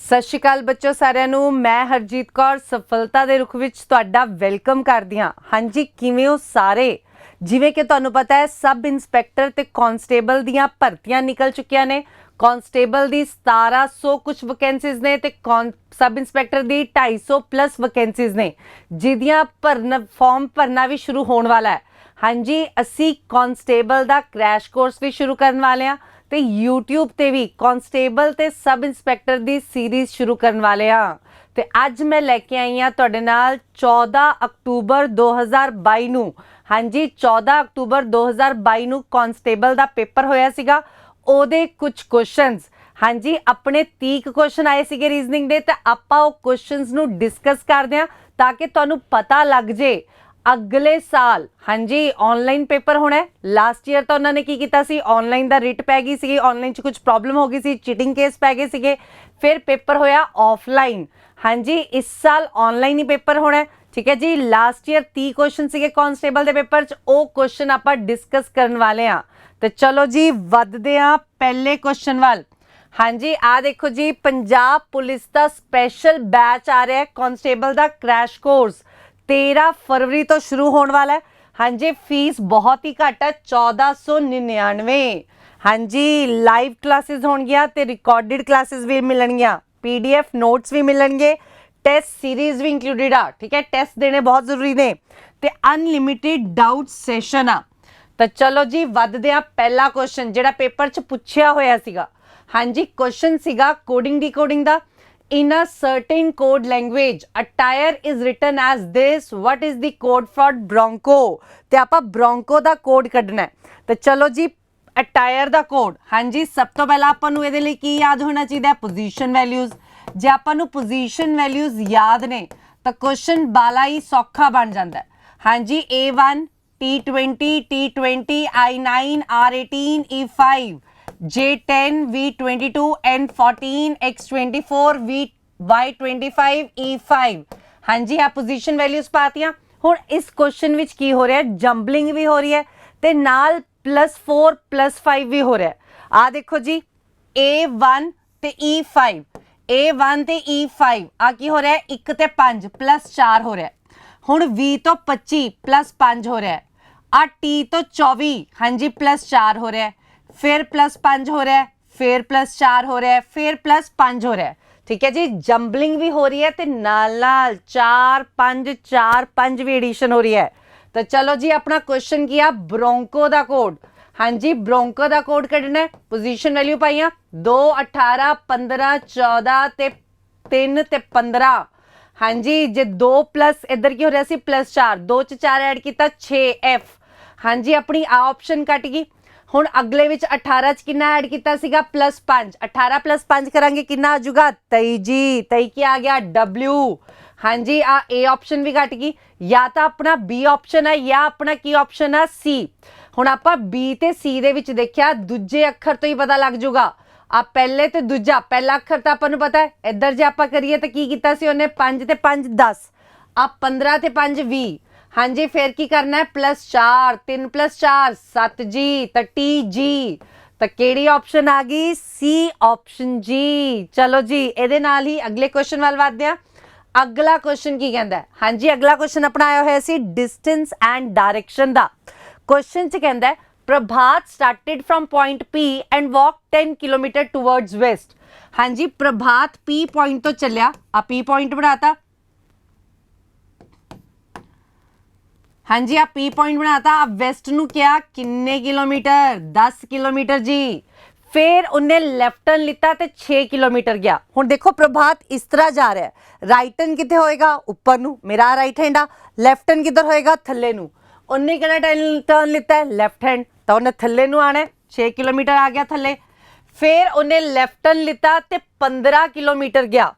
सत श्री अकाल बच्चों सारिਆਂ ਨੂੰ मैं हरजीत कौर सफलता ਦੇ रुख ਵਿੱਚ ਤੁਹਾਡਾ ਵੈਲਕਮ ਕਰਦੀ ਹਾਂ। ਹਾਂਜੀ ਕਿਵੇਂ ਹੋ ਸਾਰੇ। ਜਿਵੇਂ ਕਿ ਤੁਹਾਨੂੰ ਪਤਾ ਹੈ ਸਬ ਇੰਸਪੈਕਟਰ ਤੇ ਕਾਂਸਟੇਬਲ ਦੀਆਂ ਭਰਤੀਆਂ ਨਿਕਲ ਚੁੱਕੀਆਂ ਨੇ। ਕਾਂਸਟੇਬਲ ਦੀ 1700 ਕੁਝ ਵੈਕੈਂਸੀਜ਼ ਨੇ ਤੇ ਸਬ ਇੰਸਪੈਕਟਰ ਦੀ 250 ਪਲੱਸ ਵੈਕੈਂਸੀਜ਼ ਨੇ ਜਿਹਦੀਆਂ ਫਾਰਮ ਭਰਨਾ ਵੀ ਸ਼ੁਰੂ ਹੋਣ ਵਾਲਾ ਹੈ। ਹਾਂਜੀ ਅਸੀਂ ਕਾਂਸਟੇਬਲ ਦਾ क्रैश कोर्स भी शुरू करने वाले हाँ ਤੇ YouTube ਤੇ ਵੀ ਕਾਂਸਟੇਬਲ ਤੇ ਸਬ ਇੰਸਪੈਕਟਰ ਦੀ ਸੀਰੀਜ਼ ਸ਼ੁਰੂ ਕਰਨ ਵਾਲੇ ਆ ਤੇ ਅੱਜ ਮੈਂ ਲੈ ਕੇ ਆਈ ਆ ਤੁਹਾਡੇ ਨਾਲ 14 ਅਕਤੂਬਰ 2022 ਨੂੰ। ਹਾਂਜੀ 14 ਅਕਤੂਬਰ 2022 ਨੂੰ ਕਾਂਸਟੇਬਲ ਦਾ ਪੇਪਰ ਹੋਇਆ ਸੀਗਾ। ਉਹਦੇ ਕੁਝ ਕੁਐਸਚਨਸ ਹਾਂਜੀ ਆਪਣੇ 30 ਕੁਐਸਚਨ ਆਏ ਸੀਗੇ ਰੀਜ਼ਨਿੰਗ ਦੇ ਤੇ ਆਪਾਂ ਉਹ ਕੁਐਸਚਨਸ ਨੂੰ ਡਿਸਕਸ ਕਰਦੇ ਆ ਤਾਂ ਕਿ ਤੁਹਾਨੂੰ ਪਤਾ ਲੱਗ ਜੇ अगले साल हाँ जी ऑनलाइन पेपर होना है। लास्ट ईयर तो उन्होंने की किया सी ऑनलाइन दा रिट पै गई सी, ऑनलाइन च कुछ प्रॉब्लम हो गई सी, चीटिंग केस पै गए सीगे, फिर पेपर होया ऑफलाइन। हाँ जी इस साल ऑनलाइन ही पेपर होना है। ठीक है जी लास्ट ईयर 30 क्वेश्चन सीगे कांस्टेबल दे पेपर च, वो क्वेश्चन आपां डिस्कस करने वाले हाँ। तो चलो जी वधदे हाँ पहले क्वेश्चन वाल। हाँ जी आ देखो जी पंजाब पुलिस का स्पैशल बैच आ रहा है कांस्टेबल का क्रैश कोर्स 13 फरवरी तो शुरू होने वाला है। हाँ जी फीस बहुत ही घट है 1499। हाँ जी लाइव क्लासेस होणगियां ते रिकॉर्डिड क्लासेस भी मिलणगियां, PDF नोट्स भी मिलणगे, टेस्ट सीरीज भी इंक्लूडिड आ। ठीक है टेस्ट देने बहुत जरूरी ने ते अनलिमिटेड डाउट सेशन आ। तो चलो जी वधदे आ पहला क्वेश्चन जिहड़ा पेपर च पुछया होया सीगा। हाँ जी क्वेश्चन सीगा कोडिंग डिकोडिंग दा। In a certain code language, attire is written as this. What is the code for Bronco? ते आपा Bronco दा code कढ़ना है। तो चलो जी attire दा code। हाँ जी सब तो पहला आपा नू इहदे लई की याद होना चाहिए पोजीशन वैल्यूज। जे आपा नू पोजीशन वैल्यूज याद ने तो क्वेश्चन बाला ही सौखा बन जाता है। हाँ जी A1 T20 T20 I9 R18 E5 J10 V22 N14 X24 Y25 E5। हाँ जी आप पोजीशन वैल्यूज पातियां। हुण इस क्वेश्चन विच की हो रहा है जंबलिंग भी हो रही है ते नाल +4 +5 भी हो रहा है। आ देखो जी A1 ते E5 A1 ते E5 आ की हो रहा है 1 ते 5 +4 हो रहा है। हुण V तो 25 +5 हो रहा है। आ T तो 24 हाँ जी +4 हो रहा है, फिर +5 हो रहा है, फिर +4 हो रहा है, फिर +5 हो रहा है। ठीक है जी जंबलिंग भी हो रही है ते नाल 4 5 भी एडिशन हो रही है। तो चलो जी अपना क्वेश्चन किया ब्रोंको दा कोड। हाँ जी ब्रोंको दा कोड कढ़ना है। पोजीशन वैल्यू पाइया 2 18 15 14 ते 3 ते 15। हाँ जी जे 2 प्लस इधर की हो रहा सी +4 2 च 4 ऐड किया 6F। हाँ जी अपनी आ ऑप्शन कट गई। हुण अगले विच 18 च कितना ऐड किया सीगा +5 18 +5 करांगे कितना आ जाऊगा 23 जी 23 की आ गया W। हाँ जी आ A ऑप्शन भी कट गई। या तो अपना B ऑप्शन है या अपना की ऑप्शन है C। हुण आपां B ते C दे विच देखिया दूजे अखर तो ही पता लग जाऊगा। आ पहले ते दूजा पहला अखर तो आपां नूं पता है। इधर जे आपां करिए तो की कीता सी उहने 5 ते 5 10 आ 15 ते 5 20। हाँ जी फिर की करना है +4 3 +4 7 जी तो T जी तो केड़ी ऑप्शन आ गई C ऑप्शन जी। चलो जी ਇਹਦੇ ਨਾਲ ही अगले क्वेश्चन वाल वधदे आ। अगला क्वेश्चन की कहता है। हाँ जी अगला क्वेश्चन अपना आया होया सी डिस्टेंस एंड डायरेक्शन दा। क्वेश्चन च कहता है Prabhat started from point P and walk 10 kilometre towards west. हाँ जी प्रभात P पॉइंट तो चलिया आ P पॉइंट बनाता। हाँ जी आप P पॉइंट बनाता। आप वेस्ट नू क्या किन्ने किलोमीटर 10 किलोमीटर जी। फिर उन्हें लेफ्ट टर्न लिता ते 6 किलोमीटर गया। हुण देखो प्रभात इस तरह जा रहा है। राइट टर्न कितने होएगा ऊपर नू, मेरा राइट हैंड आ। लेफ्ट टर्न किधर होएगा थल्ले नू। उन्हें कितना टर्न लिता है लेफ्ट हैंड तो उन्हें थल्ले नू आना है 6 किलोमीटर आ गया थल्ले। फिर उन्हें लेफ्ट टर्न लिता ते 15 किलोमीटर गया।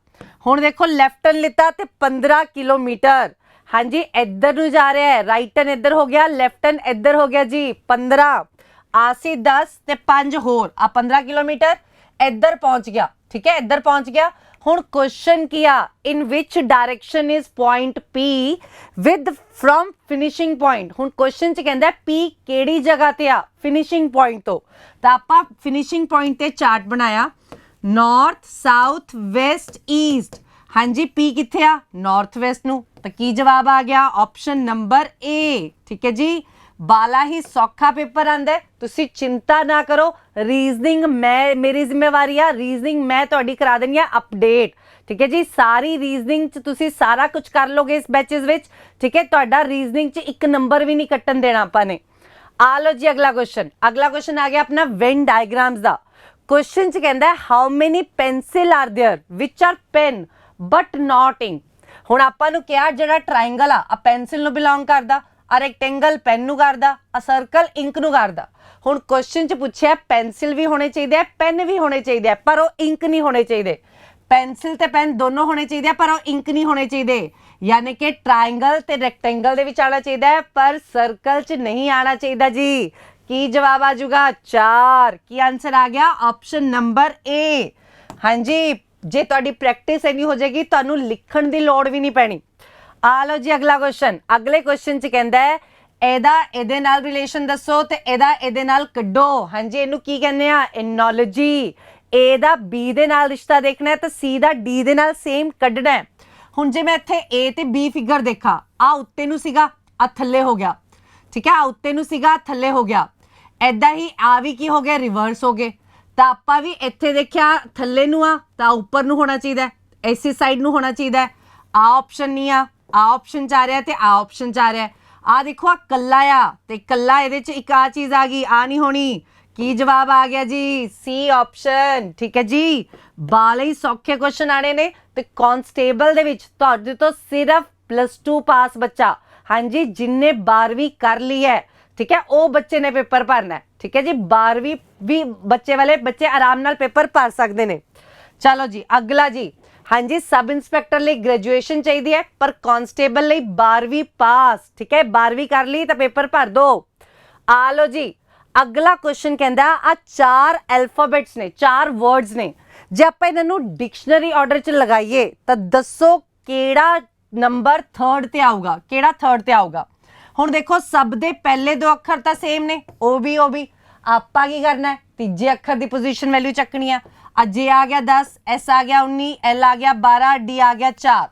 हुण देखो लेफ्ट टर्न लिता ते 15 किलोमीटर। हाँ जी इधर नू जा रहा है राइट टर्न इधर हो गया लेफ्ट टर्न इधर हो गया जी 15 आसी 10 ते 5 होर आ 15 किलोमीटर इधर पहुंच गया। ठीक है इधर पहुंच गया। हुण क्वेश्चन किया in which direction is point P with from finishing point. हुण क्वेश्चन च कहंदा P केड़ी जगह ते आ फिनिशिंग पॉइंट तो आपां फिनिशिंग पॉइंट ते चार्ट बनाया ਨਾਰਥ ਸਾਊਥ ਵੈਸਟ ਈਸਟ। ਹਾਂਜੀ ਪੀ ਕਿੱਥੇ ਆ? ਨਾਰਥ ਵੈਸਟ ਨੂੰ। ਤਾਂ ਕੀ ਜਵਾਬ ਆ ਗਿਆ? ਆਪਸ਼ਨ ਨੰਬਰ ਏ। ਠੀਕ ਹੈ ਜੀ, ਬਾਲਾ ਹੀ ਸੌਖਾ ਪੇਪਰ ਆਂਦਾ, ਤੁਸੀਂ ਚਿੰਤਾ ਨਾ ਕਰੋ। ਰੀਜ਼ਨਿੰਗ ਮੈਂ, ਮੇਰੀ ਜ਼ਿੰਮੇਵਾਰੀ ਆ, ਰੀਜ਼ਨਿੰਗ ਮੈਂ ਤੁਹਾਡੀ ਕਰਾ ਦੇਣੀ ਆ ਅਪਡੇਟ। ਠੀਕ ਹੈ ਜੀ, ਸਾਰੀ ਰੀਜ਼ਨਿੰਗ ਚ ਤੁਸੀਂ ਸਾਰਾ ਕੁਝ ਕਰ ਲੋਗੇ ਇਸ ਬੈਚਸ ਵਿੱਚ। ਠੀਕ ਹੈ, ਤੁਹਾਡਾ ਰੀਜ਼ਨਿੰਗ ਚ ਇੱਕ ਨੰਬਰ ਵੀ ਨਹੀਂ ਕੱਟਣ ਦੇਣਾ ਆਪਾਂ ਨੇ। ਆ ਲਓ ਜੀ ਅਗਲਾ ਕੁਐਸਚਨ। ਅਗਲਾ ਕੁਐਸਚਨ ਆ ਗਿਆ ਆਪਣਾ ਵੈਨ ਡਾਇਗਰਾਮਸ ਦਾ। ਕੁਐਸਚਨ ਚ ਕਹਿੰਦਾ how many pencil are there which are pen but not ink. ਹੁਣ ਆਪਾਂ ਨੂੰ ਕਿਹਾ ਜਿਹੜਾ ਟ੍ਰਾਇੰਗਲ ਆ ਪੈਨਸਿਲ ਨੂੰ ਬਿਲੋਂਗ ਕਰਦਾ, ਆ ਰੈਕਟੈਂਗਲ ਪੈਨ ਨੂੰ ਕਰਦਾ, ਆ ਸਰਕਲ ਇੰਕ ਨੂੰ ਕਰਦਾ। ਹੁਣ ਕੁਐਸਚਨ ਚ ਪੁੱਛਿਆ ਪੈਨਸਿਲ ਵੀ ਹੋਣੇ ਚਾਹੀਦੇ ਆ, ਪੈਨ ਵੀ ਹੋਣੇ ਚਾਹੀਦੇ ਆ, ਪਰ ਉਹ ਇੰਕ ਨਹੀਂ ਹੋਣੇ ਚਾਹੀਦੇ। ਪੈਨਸਿਲ ਤੇ ਪੈਨ ਦੋਨੋਂ ਹੋਣੇ ਚਾਹੀਦੇ ਆ, ਪਰ ਉਹ ਇੰਕ ਨਹੀਂ ਹੋਣੇ ਚਾਹੀਦੇ। यानी कि ट्रायंगल ते रैक्टेंगल दे विच आना चाहिए पर सर्कल च नहीं आना चाहिए जी। की जवाब आ जाऊगा? 4। की आंसर आ गया? Option number A. हाँ जी, जे तुहाडी प्रैक्टिस इन्नी हो जाएगी तुहानू लिखण दी लोड़ भी नहीं पैनी। आ लो जी अगला क्वेश्चन। अगले क्वेश्चन च कहंदा है ਇਹਦਾ ਇਹਦੇ ਨਾਲ ਰਿਲੇਸ਼ਨ ਦੱਸੋ ਤੇ ਇਹਦਾ ਇਹਦੇ ਨਾਲ ਕੱਢੋ। ਹਾਂਜੀ ਇਹਨੂੰ ਕੀ ਕਹਿੰਦੇ ਆ? ਐਨੋਲੋਜੀ। ਏ ਦਾ ਬੀ ਦੇ ਨਾਲ ਰਿਸ਼ਤਾ ਦੇਖਣਾ ਹੈ ਤੇ ਸੀ ਦਾ ਡੀ ਦੇ ਨਾਲ ਸੇਮ ਕੱਢਣਾ ਹੈ। ਹੁਣ ਜੇ ਮੈਂ ਇੱਥੇ ਏ ਤੇ ਬੀ ਫਿਗਰ ਦੇਖਾਂ, ਆ ਉੱਤੇ ਨੂੰ ਸੀਗਾ, ਆ ਥੱਲੇ ਹੋ ਗਿਆ। ਠੀਕ ਹੈ, ਆ ਉੱਤੇ ਨੂੰ ਸੀਗਾ, ਥੱਲੇ ਹੋ ਗਿਆ। ਐਦਾਂ ਹੀ ਆ ਵੀ ਕੀ ਹੋ ਗਿਆ? ਰਿਵਰਸ ਹੋ ਗਏ। ਤਾਂ ਆਪਾਂ ਵੀ ਇੱਥੇ ਦੇਖਿਆ ਥੱਲੇ ਨੂੰ ਆ ਤਾਂ ਉੱਪਰ ਨੂੰ ਹੋਣਾ ਚਾਹੀਦਾ, ਇਸੇ ਸਾਈਡ ਨੂੰ ਹੋਣਾ ਚਾਹੀਦਾ। ਆ ਆਪਸ਼ਨ ਨਹੀਂ ਆ ਆਪਸ਼ਨ ਚ ਆ ਰਿਹਾ ਤੇ ਆ ਆਪਸ਼ਨ ਚ ਆ ਰਿਹਾ। ਆ ਦੇਖੋ ਆ ਕੱਲਾ ਆ ਤੇ ਕੱਲਾ ਇਹਦੇ ਚ ਇੱਕ ਆ ਚੀਜ਼ ਆ ਗਈ, ਆ ਨਹੀਂ ਹੋਣੀ। ਕੀ ਜਵਾਬ ਆ ਗਿਆ ਜੀ? ਸੀ ਆਪਸ਼ਨ। ਠੀਕ ਹੈ ਜੀ, ਬਾਲੇ ਹੀ ਸੌਖੇ ਕੁਐਸਚਨ ਆਣੇ ਨੇ ਤੇ ਕਾਂਸਟੇਬਲ ਦੇ ਵਿੱਚ ਤੁਹਾਡੇ ਤੋਂ ਸਿਰਫ +2 ਪਾਸ ਬੱਚਾ, ਹਾਂਜੀ ਜਿੰਨੇ 12ਵੀਂ ਕਰ ਲਈ ਹੈ, ਠੀਕ ਹੈ, ਉਹ ਬੱਚੇ ਨੇ ਪੇਪਰ ਭਰਨਾ ਹੈ। ਠੀਕ ਹੈ ਜੀ, 12ਵੀਂ ਵੀ ਬੱਚੇ ਵਾਲੇ ਬੱਚੇ ਆਰਾਮ ਨਾਲ ਪੇਪਰ ਭਰ ਸਕਦੇ ਨੇ। ਚਲੋ ਜੀ ਅਗਲਾ ਜੀ। ਹਾਂਜੀ सब इंस्पैक्टर ਲਈ ग्रेजुएशन चाहिए है पर कांस्टेबल ਲਈ 12ਵੀਂ पास। ठीक है, 12ਵੀਂ कर ली तो पेपर भर दो। आ लो जी अगला क्वेश्चन कहता आ 4 एल्फाबेट्स ने, 4 वर्ड्स ने, जे आप इन्हों डिक्शनरी ऑर्डर च लगाइए तो दसो केड़ा नंबर 3rd ते आऊगा, केड़ा 3rd ते आऊगा। हुण देखो सब दे पहले 2 अखर तो सेम ने, ओ भी आपा की करना है? तीजे अखर की पोजीशन वैल्यू चकनी है। जे आ गया 10, एस आ गया 19, एल आ गया 12, डी आ गया 4।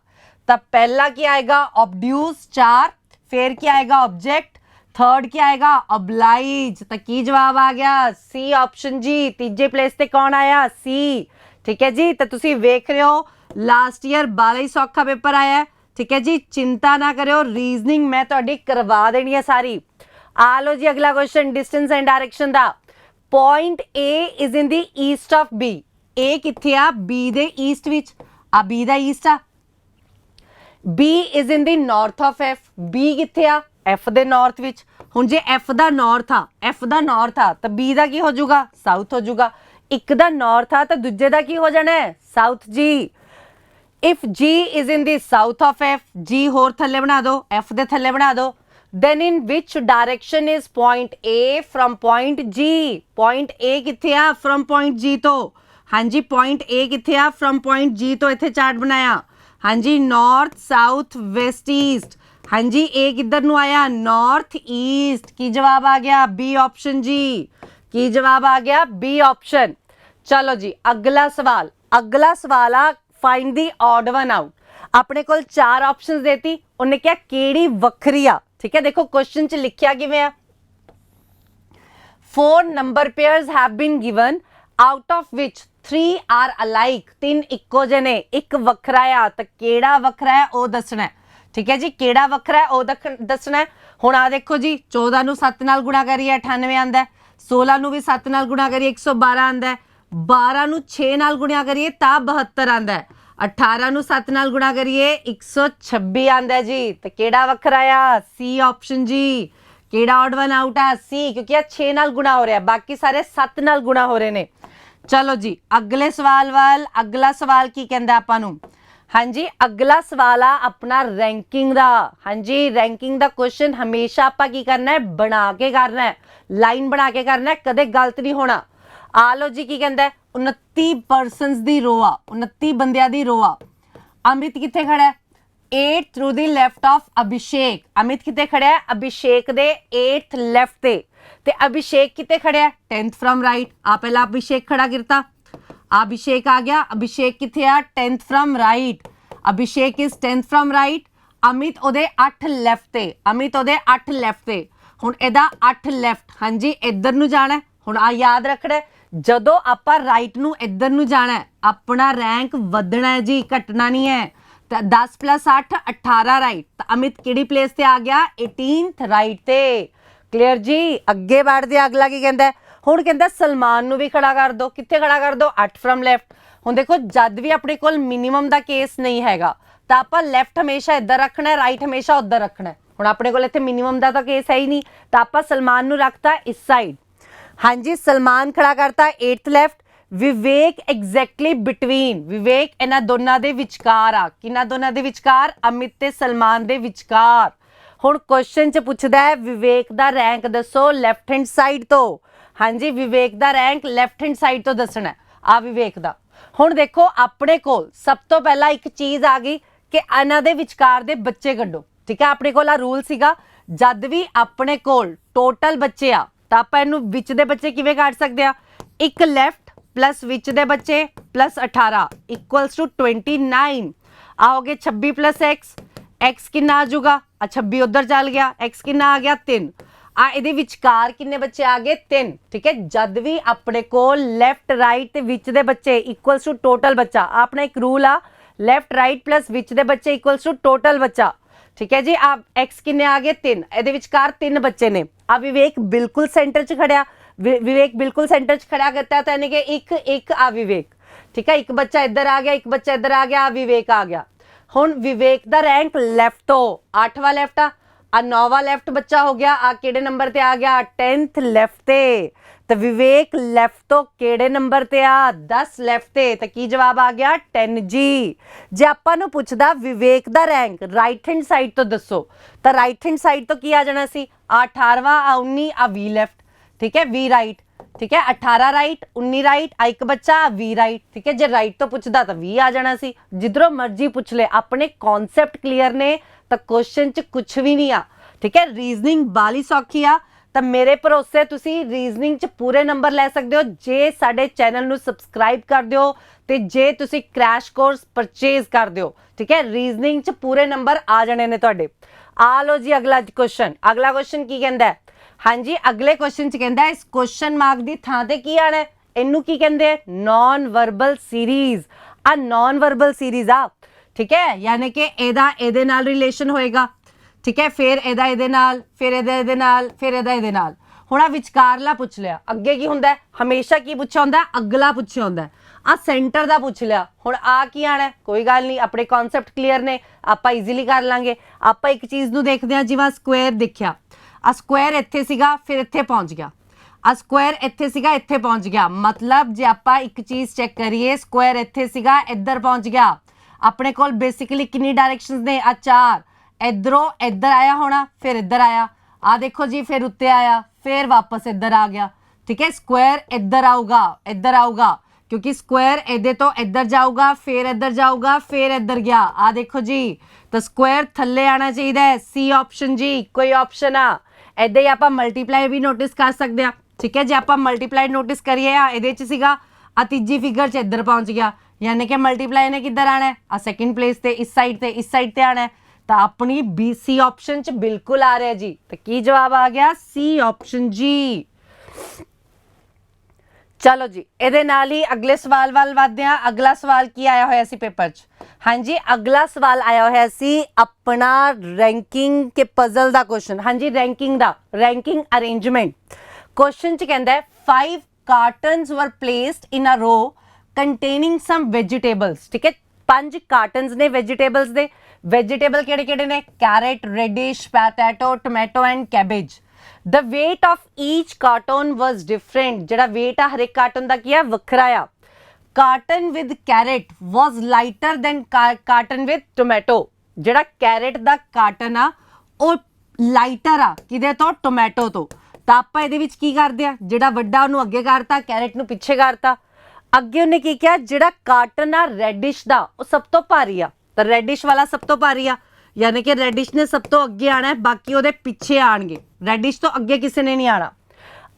तब पहला क्या आएगा? ऑब्ड्यूस 4। फिर क्या आएगा? ऑब्जेक्ट। थर्ड क्या आएगा? ऑब्लाइज। तो की जवाब आ गया? सी ऑप्शन जी। तीजे प्लेस ते कौन आया? सी। ठीक है जी, तो तुसी वेख रहे हो लास्ट ईयर बाला ही सौखा पेपर आया है। ठीक है जी, चिंता ना करो, रीजनिंग मैं तुहाडी करवा देनी है सारी। आ लो जी अगला क्वेश्चन डिस्टेंस एंड डायरेक्शन दा। Point A is in the east of B. A किथे आ? बी दे ईस्ट विच। आ बी दा ईस्ट आ। B is in the north of F. B किथे आ? एफ दे नॉर्थ विच। हुण जे एफ दा नॉर्थ आ, एफ दा नॉर्थ आ तो बी दा की हो जाऊगा? साउथ हो जाऊगा। एक दा नॉर्थ आ तो दूजे दा की हो जाना है? साउथ जी। If G is in the south of F, G होर थल्ले बना दो, एफ दे थल्ले बना दो। then in which direction is point A from point G? point A किथे आ? from point G तो। हाँ जी point A किथे आ? from point G तो इथे चार्ट बनाया। हाँ जी नॉर्थ साउथ वेस्ट ईस्ट। हाँ जी A किधर नु आया? North east. की जवाब आ गया? बी ऑप्शन जी। की जवाब आ गया? B option. चलो जी अगला सवाल। अगला सवाल आ find the odd one out. अपने कोल 4 ऑप्शंस देती, उन्हें क्या केड़ी वखरी आ। ठीक है, देखो क्वेश्चन च लिखिया किवें है? 4 number pairs have been given out of which 3 are alike. 3 इक्को जे ने, एक वखरा आ तो केड़ा वखरा है वो दसना है। ठीक है जी, केड़ा वखरा है वो दसना है। हुण आ देखो जी 14 नूं 7 नाल गुणा करिए 98 आंदा है, 16 नूं भी 7 नाल गुणा करिए 112 आंदा है, 12 नूं 6 नाल गुणा करिए तां 72 आंदा है, 18 नूं 7 नाल गुणा करिए 126 आंदा है जी। तो केड़ा वखरा आ? सी ऑप्शन जी। केड़ा ऑड वन आउट आ? सी, क्योंकि आ 6 नाल गुणा हो रहा है, बाकी सारे 7 नाल गुणा हो रहे ने। चलो जी अगले सवाल वाल। अगला सवाल की कहंदा आपां नूं? हाँ जी अगला सवाल आ अपना रैंकिंग दा। हाँ जी रैंकिंग दा क्वेश्चन हमेशा आपां की करना है? बना के करना है, लाइन बना के करना है, कदे गलत नहीं होना। आ लो जी की कहंदा है 29 पर्सनस दी रो आ, 29 बंदियां दी रो आ। अमित किथे खड़ा है? 8 थ्रू दी लेफ्ट ऑफ अभिषेक। अमित किथे खड़ा है? अभिषेक दे 8th लेफ्ट ते अभिषेक किथे खड़ा है? 10th from right. आ पहला अभिषेक खड़ा गिरता। अभिषेक आ गया, अभिषेक किथे आ 10th from right, Abhishek is 10th from right. Amit ओदे 8 लैफ्ट ते, अमित ओदे 8 लैफ्ट ते, हुण एदा 8 लैफ्ट, हाँ जी इधर नूं जाना है। हुण आ याद रखना है, जदों आपां राइट नूं इधर नूं जाना है, अपना रैंक वधना है जी, घटना नहीं है। तो 10 + 8 18 राइट, तो अमित किहड़ी प्लेस ते आ गया 18th राइट ते। क्लीयर जी, अगे बढ़दे अगला की कहंदा है, हुण कहंदा सलमान नूं भी खड़ा कर दो, कित्थे खड़ा कर दो 8 फ्रॉम लैफ्ट। हुण देखो जद भी अपने कोल मिनिमम दा केस नहीं हैगा तो आपां लैफ्ट हमेशा इधर रखना है, राइट हमेशा उधर रखना है। हुण अपने कोल इत्थे मिनिमम दा तो केस है ही नहीं, तो आपां सलमान नूं रखता इस साइड। हाँ जी सलमान खड़ा करता 8th लैफ्ट, विवेक एग्जैक्टली बिटवीन, विवेक इन्हां दोनां दे विचकार आ, किन्हां दोनां दे विचकार, अमित ते सलमान दे विचकार। हुण क्वेश्चन च पुछदा है विवेक दा रैंक दसो लैफ्ट हैंड साइड तो। हाँ जी विवेक दा रैंक लैफ्ट हैंड साइड तो दसना है, आ विवेक दा। हुण देखो अपने कोल सब तो पहला एक चीज आ गई कि इन्हां दे विचकार दे बच्चे कड्डो। ठीक है, अपने कोल आ रूल सीगा, जद भी अपने कोल टोटल बच्चे आ तो आपां इहनूं विच दे बच्चे किवें कढ सकदे आ, एक लैफ्ट प्लस विच दे बच्चे प्लस 18 इक्वल्स टू 29। आओगे 26 + x, x कितना आ जाऊगा, 26 उधर चल गया, x कितना आ गया 3। आ इहदे विचकार किन्ने बच्चे आ गए 3। ठीक है, जद भी अपने को लैफ्ट राइट ते विच दे बच्चे इक्वल्स टू टोटल बच्चा, अपना एक रूल आ लैफ्ट राइट प्लस विच दे बच्चे इक्वल्स टू टोटल बच्चा। ठीक है जी, आप x किन्ने आ गए 3, इहदे विचकार 3 बच्चे ने। आ विवेक बिल्कुल सेंटर च खड़िया, विवेक बिल्कुल सेंटर च खड़ा करता है तो यानी कि एक एक आ विवेक। ठीक है, एक बच्चा इधर आ गया, एक बच्चा इधर आ गया, आ विवेक आ गया। हुण विवेक दा रैंक लैफ्ट तो 8वां लैफ्ट आ 9वां लैफ्ट बच्चा हो गया, आ किहड़े नंबर ते आ गया 10th लैफ्ट ते। तो विवेक लैफ्ट तो किहड़े नंबर ते आ 10 लैफ्ट ते, तो की जवाब आ गया 10 जी। जे आपां नूं पुछदा विवेक दा रैंक राइट हैंड साइड तो दसो, तो राइट हैंड साइड तो की आ जाना सी, आ 18वां आ 19 आ 20 लैफ्ट। ठीक है, 20 राइट। ठीक है, 18 राइट 19 राइट, आ एक बच्चा 20 राइट। ठीक है, जे राइट तो पुछदा तो 20 आ जाना सी, जिधरों मर्जी पुछ ले, अपने कॉन्सैप्ट क्लीयर ने तो क्वेश्चन च कुछ भी नहीं आ। ठीक है, रीजनिंग बाली सौखी आ, तो मेरे भरोसे तुसी रीजनिंग च पूरे नंबर लै सकते हो जे साडे चैनल नूं सबसक्राइब कर दिओ ते जे तुसी क्रैश कोर्स परचेज कर दिओ। ठीक है, रीजनिंग च पूरे नंबर आ जाने ने तुहाडे। आ लो जी अगला क्वेश्चन, अगला क्वेश्चन की कहंदा है, हाँ जी अगले क्वेश्चन च कहंदा है इस क्वेश्चन मार्क दी थां ते की आना है, इनू की कहंदे हैं नॉन वर्बल सीरीज। आ नॉन वर्बल सीरीज आ। ठीक है, यानी कि एदा एदे नाल रिलेशन होएगा। ठीक है, फिर एदा एदे नाल, फिर एदा एदे नाल, फिर एदा एदे नाल। हुण आ विचकारला पुछ लिया, अगे की हुंदा है हमेशा की पुछिया हुंदा है, अगला पुछिया हुंदा है। आ सेंटर दा पुछ लिया, हुण आ की आना है, कोई गल नहीं, अपने कॉन्सैप्ट क्लीयर ने, आपां ईजीली कर लांगे। आपां एक चीज़ नूं देखदे हां, जिवें स्क्वेयर देखिया, आ स्क्वेयर इत्थे सीगा फिर इत्थे पहुंच गया, आ स्क्वेयर इत्थे सीगा इत्थे पहुंच गया। मतलब जे आपां एक चीज़ चैक करिए, स्क्वेयर इत्थे सीगा इधर पहुंच गया। अपने कोल बेसिकली कितनी डायरेक्शंस ने, आ 4, इधरों इधर आया होना, फिर इधर आया, आ देखो जी फिर उत्ते आया, फिर वापस इधर आ गया। ठीक है, स्क्वायर इधर आऊगा क्योंकि स्क्वायर इधर तो इधर जाऊगा, फिर इधर जाऊगा, फिर इधर गया। आ देखो जी, तो स्क्वायर थल्ले आना चाहिए, सी ऑप्शन जी, कोई ऑप्शन आ। इधर ही आप मल्टीप्लाई भी नोटिस कर सकते हैं। ठीक है, जो आप मल्टीप्लाई नोटिस करिए ये सीगा, आ तीजी फिगर च इधर पहुंच गया, यानी कि मल्टीप्लाई ने किधर आना है, आ सेकंड प्लेस ते इस साइड ते आना है। तो अपनी बी सी ऑप्शन च बिल्कुल आ रहा है जी, तो की जवाब आ गया सी ऑप्शन जी। चलो जी, ਇਹਦੇ ਨਾਲ ही अगले सवाल वाल वधदे हां। अगला सवाल की आया होया सी पेपर च, हाँ जी अगला सवाल आया होया सी अपना रैंकिंग के पजल दा क्वेश्चन। हाँ जी रैंकिंग दा, रैंकिंग अरेंजमेंट क्वेश्चन च कहंदा है 5 cartons were placed in a row containing some vegetables. ठीक है, 5 कार्टन्स ने वेजिटेबल्स दे। वेजिटेबल केड़े केड़े ने, carrot, radish, potato, tomato and cabbage. The weight of each carton was different. जड़ा वेट आ हर एक कार्टन का की है वखरा आ। Carton with carrot was lighter than carton with tomato. जड़ा कैरेट का कार्टन आ वो लाइटर आ किदे तो, टोमेटो तो। आपां इहदे विच की करदे आ, जिहड़ा वड्डा उहनूं अगे करता, कैरेट नूं पिछे करता। अगे उन्हें की किया, जिहड़ा कार्टन आ रेडिश दा वो सब तो भारी आ, तो रेडिश वाला सब तो भारी आ, यानी कि रेडिश ने सब तो अगे आना है, बाकी वो पिछे आएंगे। रेडिश तो अगे किसी ने नहीं आना।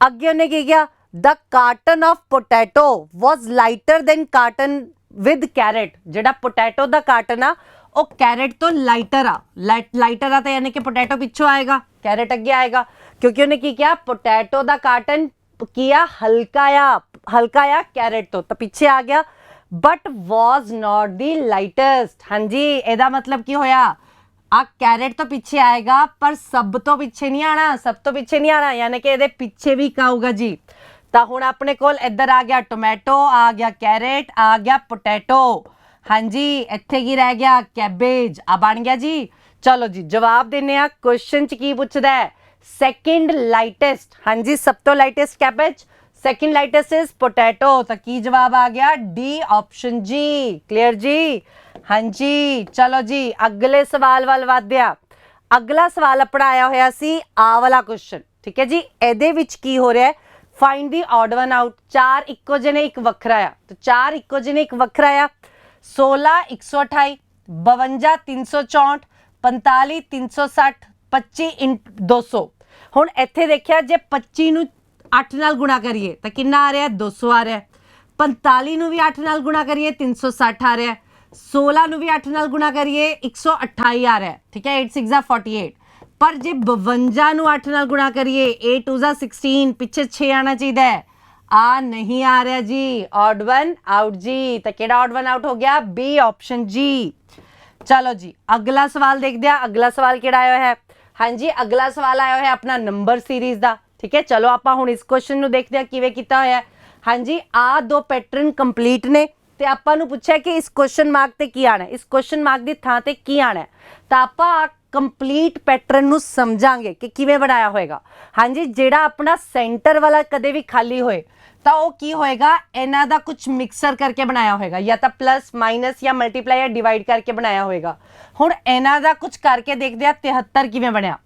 अगे उन्हें की किया, the carton of potato was lighter than carton with carrot. जिहड़ा पोटैटो दा कार्टन आ ਉਹ कैरेट तो लाइटर आ, लाइटर आ तो यानी कि पोटैटो पिछों आएगा, कैरेट अगे आएगा, क्योंकि उन्हें की किया पोटैटो दा कार्टन किया हल्का आ कैरेट तो पीछे आ गया। But was not the lightest. हाँ जी, एदा मतलब की होया आ कैरेट तो पीछे आएगा पर सब तो पीछे नहीं आना, सब तो पीछे नहीं आना, यानी कि ये पीछे भी क्या होगा जी। तो हुण अपने कोल इधर आ गया टोमैटो, आ गया कैरेट, आ गया पोटैटो। हाँ जी, इत्थे की रह गया कैबेज, आ बन गया जी। चलो जी जवाब देने आ। क्वेश्चन च की पुछदा है सेकंड लाइटेस्ट। हाँ जी, सब तो lightest cabbage, second lightest is potato. तो की जवाब आ गया डी ऑप्शन जी। क्लियर जी। हाँ जी, चलो जी अगले सवाल वाल वाध्या। अगला सवाल अपना आया होया सी आ वाला क्वेश्चन, ठीक है जी। एदे विच की हो रहा है find the odd one out. चार इक्को जने एक वखरा आ, तो चार इक्को जने एक वखरा आ। 16 128, 52 364, 45 360, 25 200। हुण इत्थे देखिया जे 25 नूं 8 नाल गुणा करिए तो कितना आ रहा है 200 आ रहा है। 45 नूं भी 8 नाल गुणा करिए 360 आ रहा है। 16 नूं भी 8 नाल गुणा करिए 128 आ रहा है, ठीक है। 8 6 48। पर जे 52 नूं 8 नाल गुणा करिए 8 2 16, पीछे 6 आना चाहिए, आ नहीं आ रहा जी। ऑड वन आउट जी। तो केड़ा ऑड वन आउट हो गया? बी ऑप्शन जी। चलो जी अगला सवाल देखते हैं। अगला सवाल केड़ा आया है? हाँ जी, अगला सवाल आया है अपना नंबर सीरीज का, ठीक है। चलो आप हुण इस क्वेश्चन नूं देखते हैं किवें कीता होया है। हाँ जी, आ दो पैटर्न कंप्लीट ने ते आपां नूं पुछया कि इस क्वेश्चन मार्क ते की आना है, इस क्वेश्चन मार्क दी थां ते की आना है। तो आपां कंप्लीट पैटर्न नूं समझांगे कि किवें बनाया होएगा। हाँ जी, जेड़ा अपना सेंटर वाला कदे भी खाली होए तो वो की होएगा, इन्हां दा कुछ मिक्सर करके बनाया होएगा, या तो प्लस माइनस या मल्टीप्लाई या डिवाइड करके बनाया होएगा। हुण इन्हां दा कुछ करके देखते हैं 73 किवें बनया।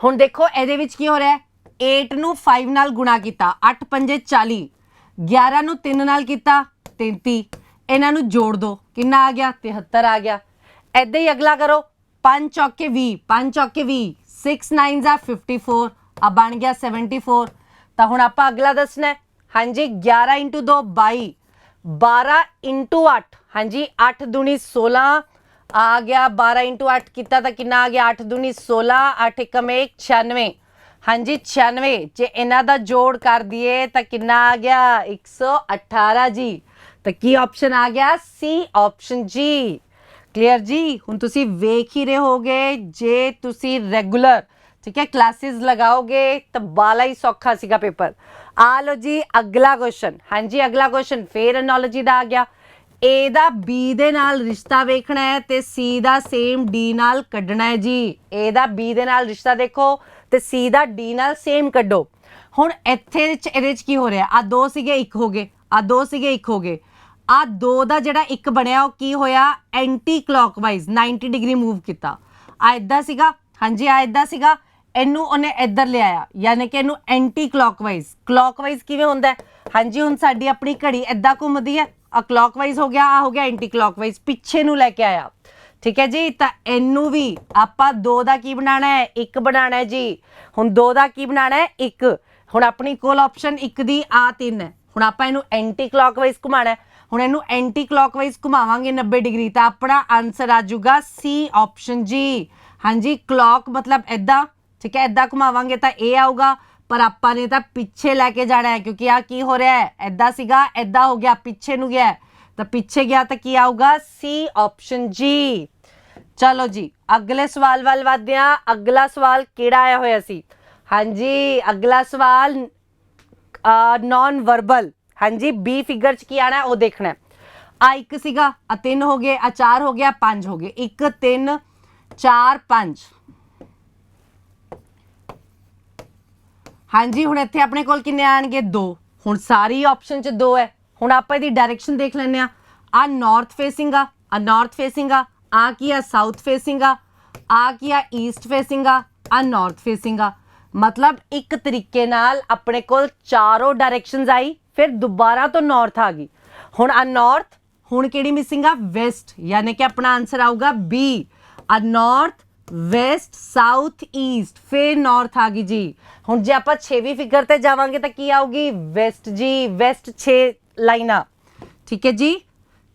हुण देखो इहदे विच की हो रहा है, 8 नूं 5 नाल गुणा किया 8 पंजे 40, 11 नूं 3 नाल किया 33, इन्हां नूं जोड़ दो कितना आ गया 73 आ गया। ऐदे ही अगला करो 5 चौके 20, 5 चौके 20, 6 9 जा 54, आ बन गया 74। तो हुण आपां अगला दसना है। हाँ जी, 11 इंटू 2 22, 12 इंटू 8, हाँ जी 8 दूनी 16 आ गया। 12 इंटू 8 कितना तो कितना आ गया 8 दूनी 16, 8 एकम 1 96। हाँ जी 96 जे इन्हां दा जोड़ कर दिए तो कितना आ गया 118 जी। तो की ऑप्शन आ गया सी ऑप्शन जी। क्लियर जी। हुण तुसी वेख ही रहे होगे, जे तुसी रेगुलर ठीक है क्लासेस लगाओगे तो बाला ही सौखा सीगा पेपर। आ लो जी अगला क्वेश्चन। हाँ जी, अगला क्वेश्चन फिर एनोलॉजी दा आ गया। ए दा बी दे नाल रिश्ता वेखना है ते सी दा सेम डी नाल कढ़ना है जी। ए दा बी दे नाल रिश्ता देखो ते सी दा डी नाल सेम कढ़ो। हुण इत्थे इहदे च की हो रहा, आ दो सीगे एक हो गए, आ दो सीगे एक हो गए। आ दो दा जिहड़ा एक बनिया वो की होया एंटी क्लॉकवाइज 90 डिग्री मूव किया। आ इदां सीगा, हाँ जी आ इदां सीगा, इनू उन्हें इधर ले आया, यानी कि इनू एंटी क्लॉकवाइज। क्लॉकवाइज किवें हुंदा है? हाँ जी, हुण साडी अपनी घड़ी इदां घुमदी है, आ क्लॉकवाइज हो गया, आ हो गया एंटी क्लॉकवाइज, पिछे नू लैके आया, ठीक है जी। तो इनू भी आपां दो दा की बनाना है, एक बनाना है जी। हुण दो दा की बनाना है एक। हुण अपनी कोल ऑप्शन एक दी आ 3 है। हुण आपां इनू एंटी क्लॉकवाइज घुमाना है। हुण इनू एंटी क्लॉकवाइज घुमावांगे 90 डिग्री, तो अपना आंसर आ जाऊगा सी ऑप्शन जी। हाँ जी, क्लॉक मतलब इदां, ठीक है, इदां घुमावांगे तो ये आऊगा, पर आपां ने तो पिछे लैके जाना है, क्योंकि आ की हो रहा है इदां सीगा, इदां हो गया, पिछे नू गया, तो पिछे गया तो की आऊगा सी ऑप्शन जी। चलो जी अगले सवाल वाल वधदे हां। अगला सवाल केड़ा आया होया सी? हाँ जी, अगला सवाल नॉन वर्बल। हाँ जी, बी फिगर च की आना है वो देखना है। आ एक सीगा, आ 3 हो गए, आ 4 हो गया, 5 हो गए, 1 3 4 5। हाँ जी, हुण इत्थे अपने कोल किन्ने आणगे 2। हुण सारी ऑप्शन च 2 है। हुण आपां इहदी डायरेक्शन देख लैंदे आ नॉर्थ फेसिंग आ नॉर्थ फेसिंग आ की आ साउथ फेसिंग आ की आ ईस्ट फेसिंग आ नॉर्थ फेसिंग मतलब एक तरीके नाल अपने कोल चारों डायरेक्शंस आई, फिर दोबारा तो नॉर्थ आ गई। हुण आ नॉर्थ, हुण किहड़ी मिसिंग आ? वेस्ट, यानी कि अपना आंसर आऊगा बी, आ नॉर्थ ਵੈਸਟ ਸਾਊਥ ਈਸਟ, ਫਿਰ ਨਾਰਥ ਆ ਗਈ ਜੀ। ਹੁਣ ਜੇ ਆਪਾਂ 6ਵੀਂ ਫਿਗਰ ਤੇ ਜਾਵਾਂਗੇ ਤਾਂ ਕੀ ਆਊਗੀ? ਵੈਸਟ ਜੀ, ਵੈਸਟ 6 ਲਾਈਨਾਂ। ਠੀਕ ਹੈ ਜੀ।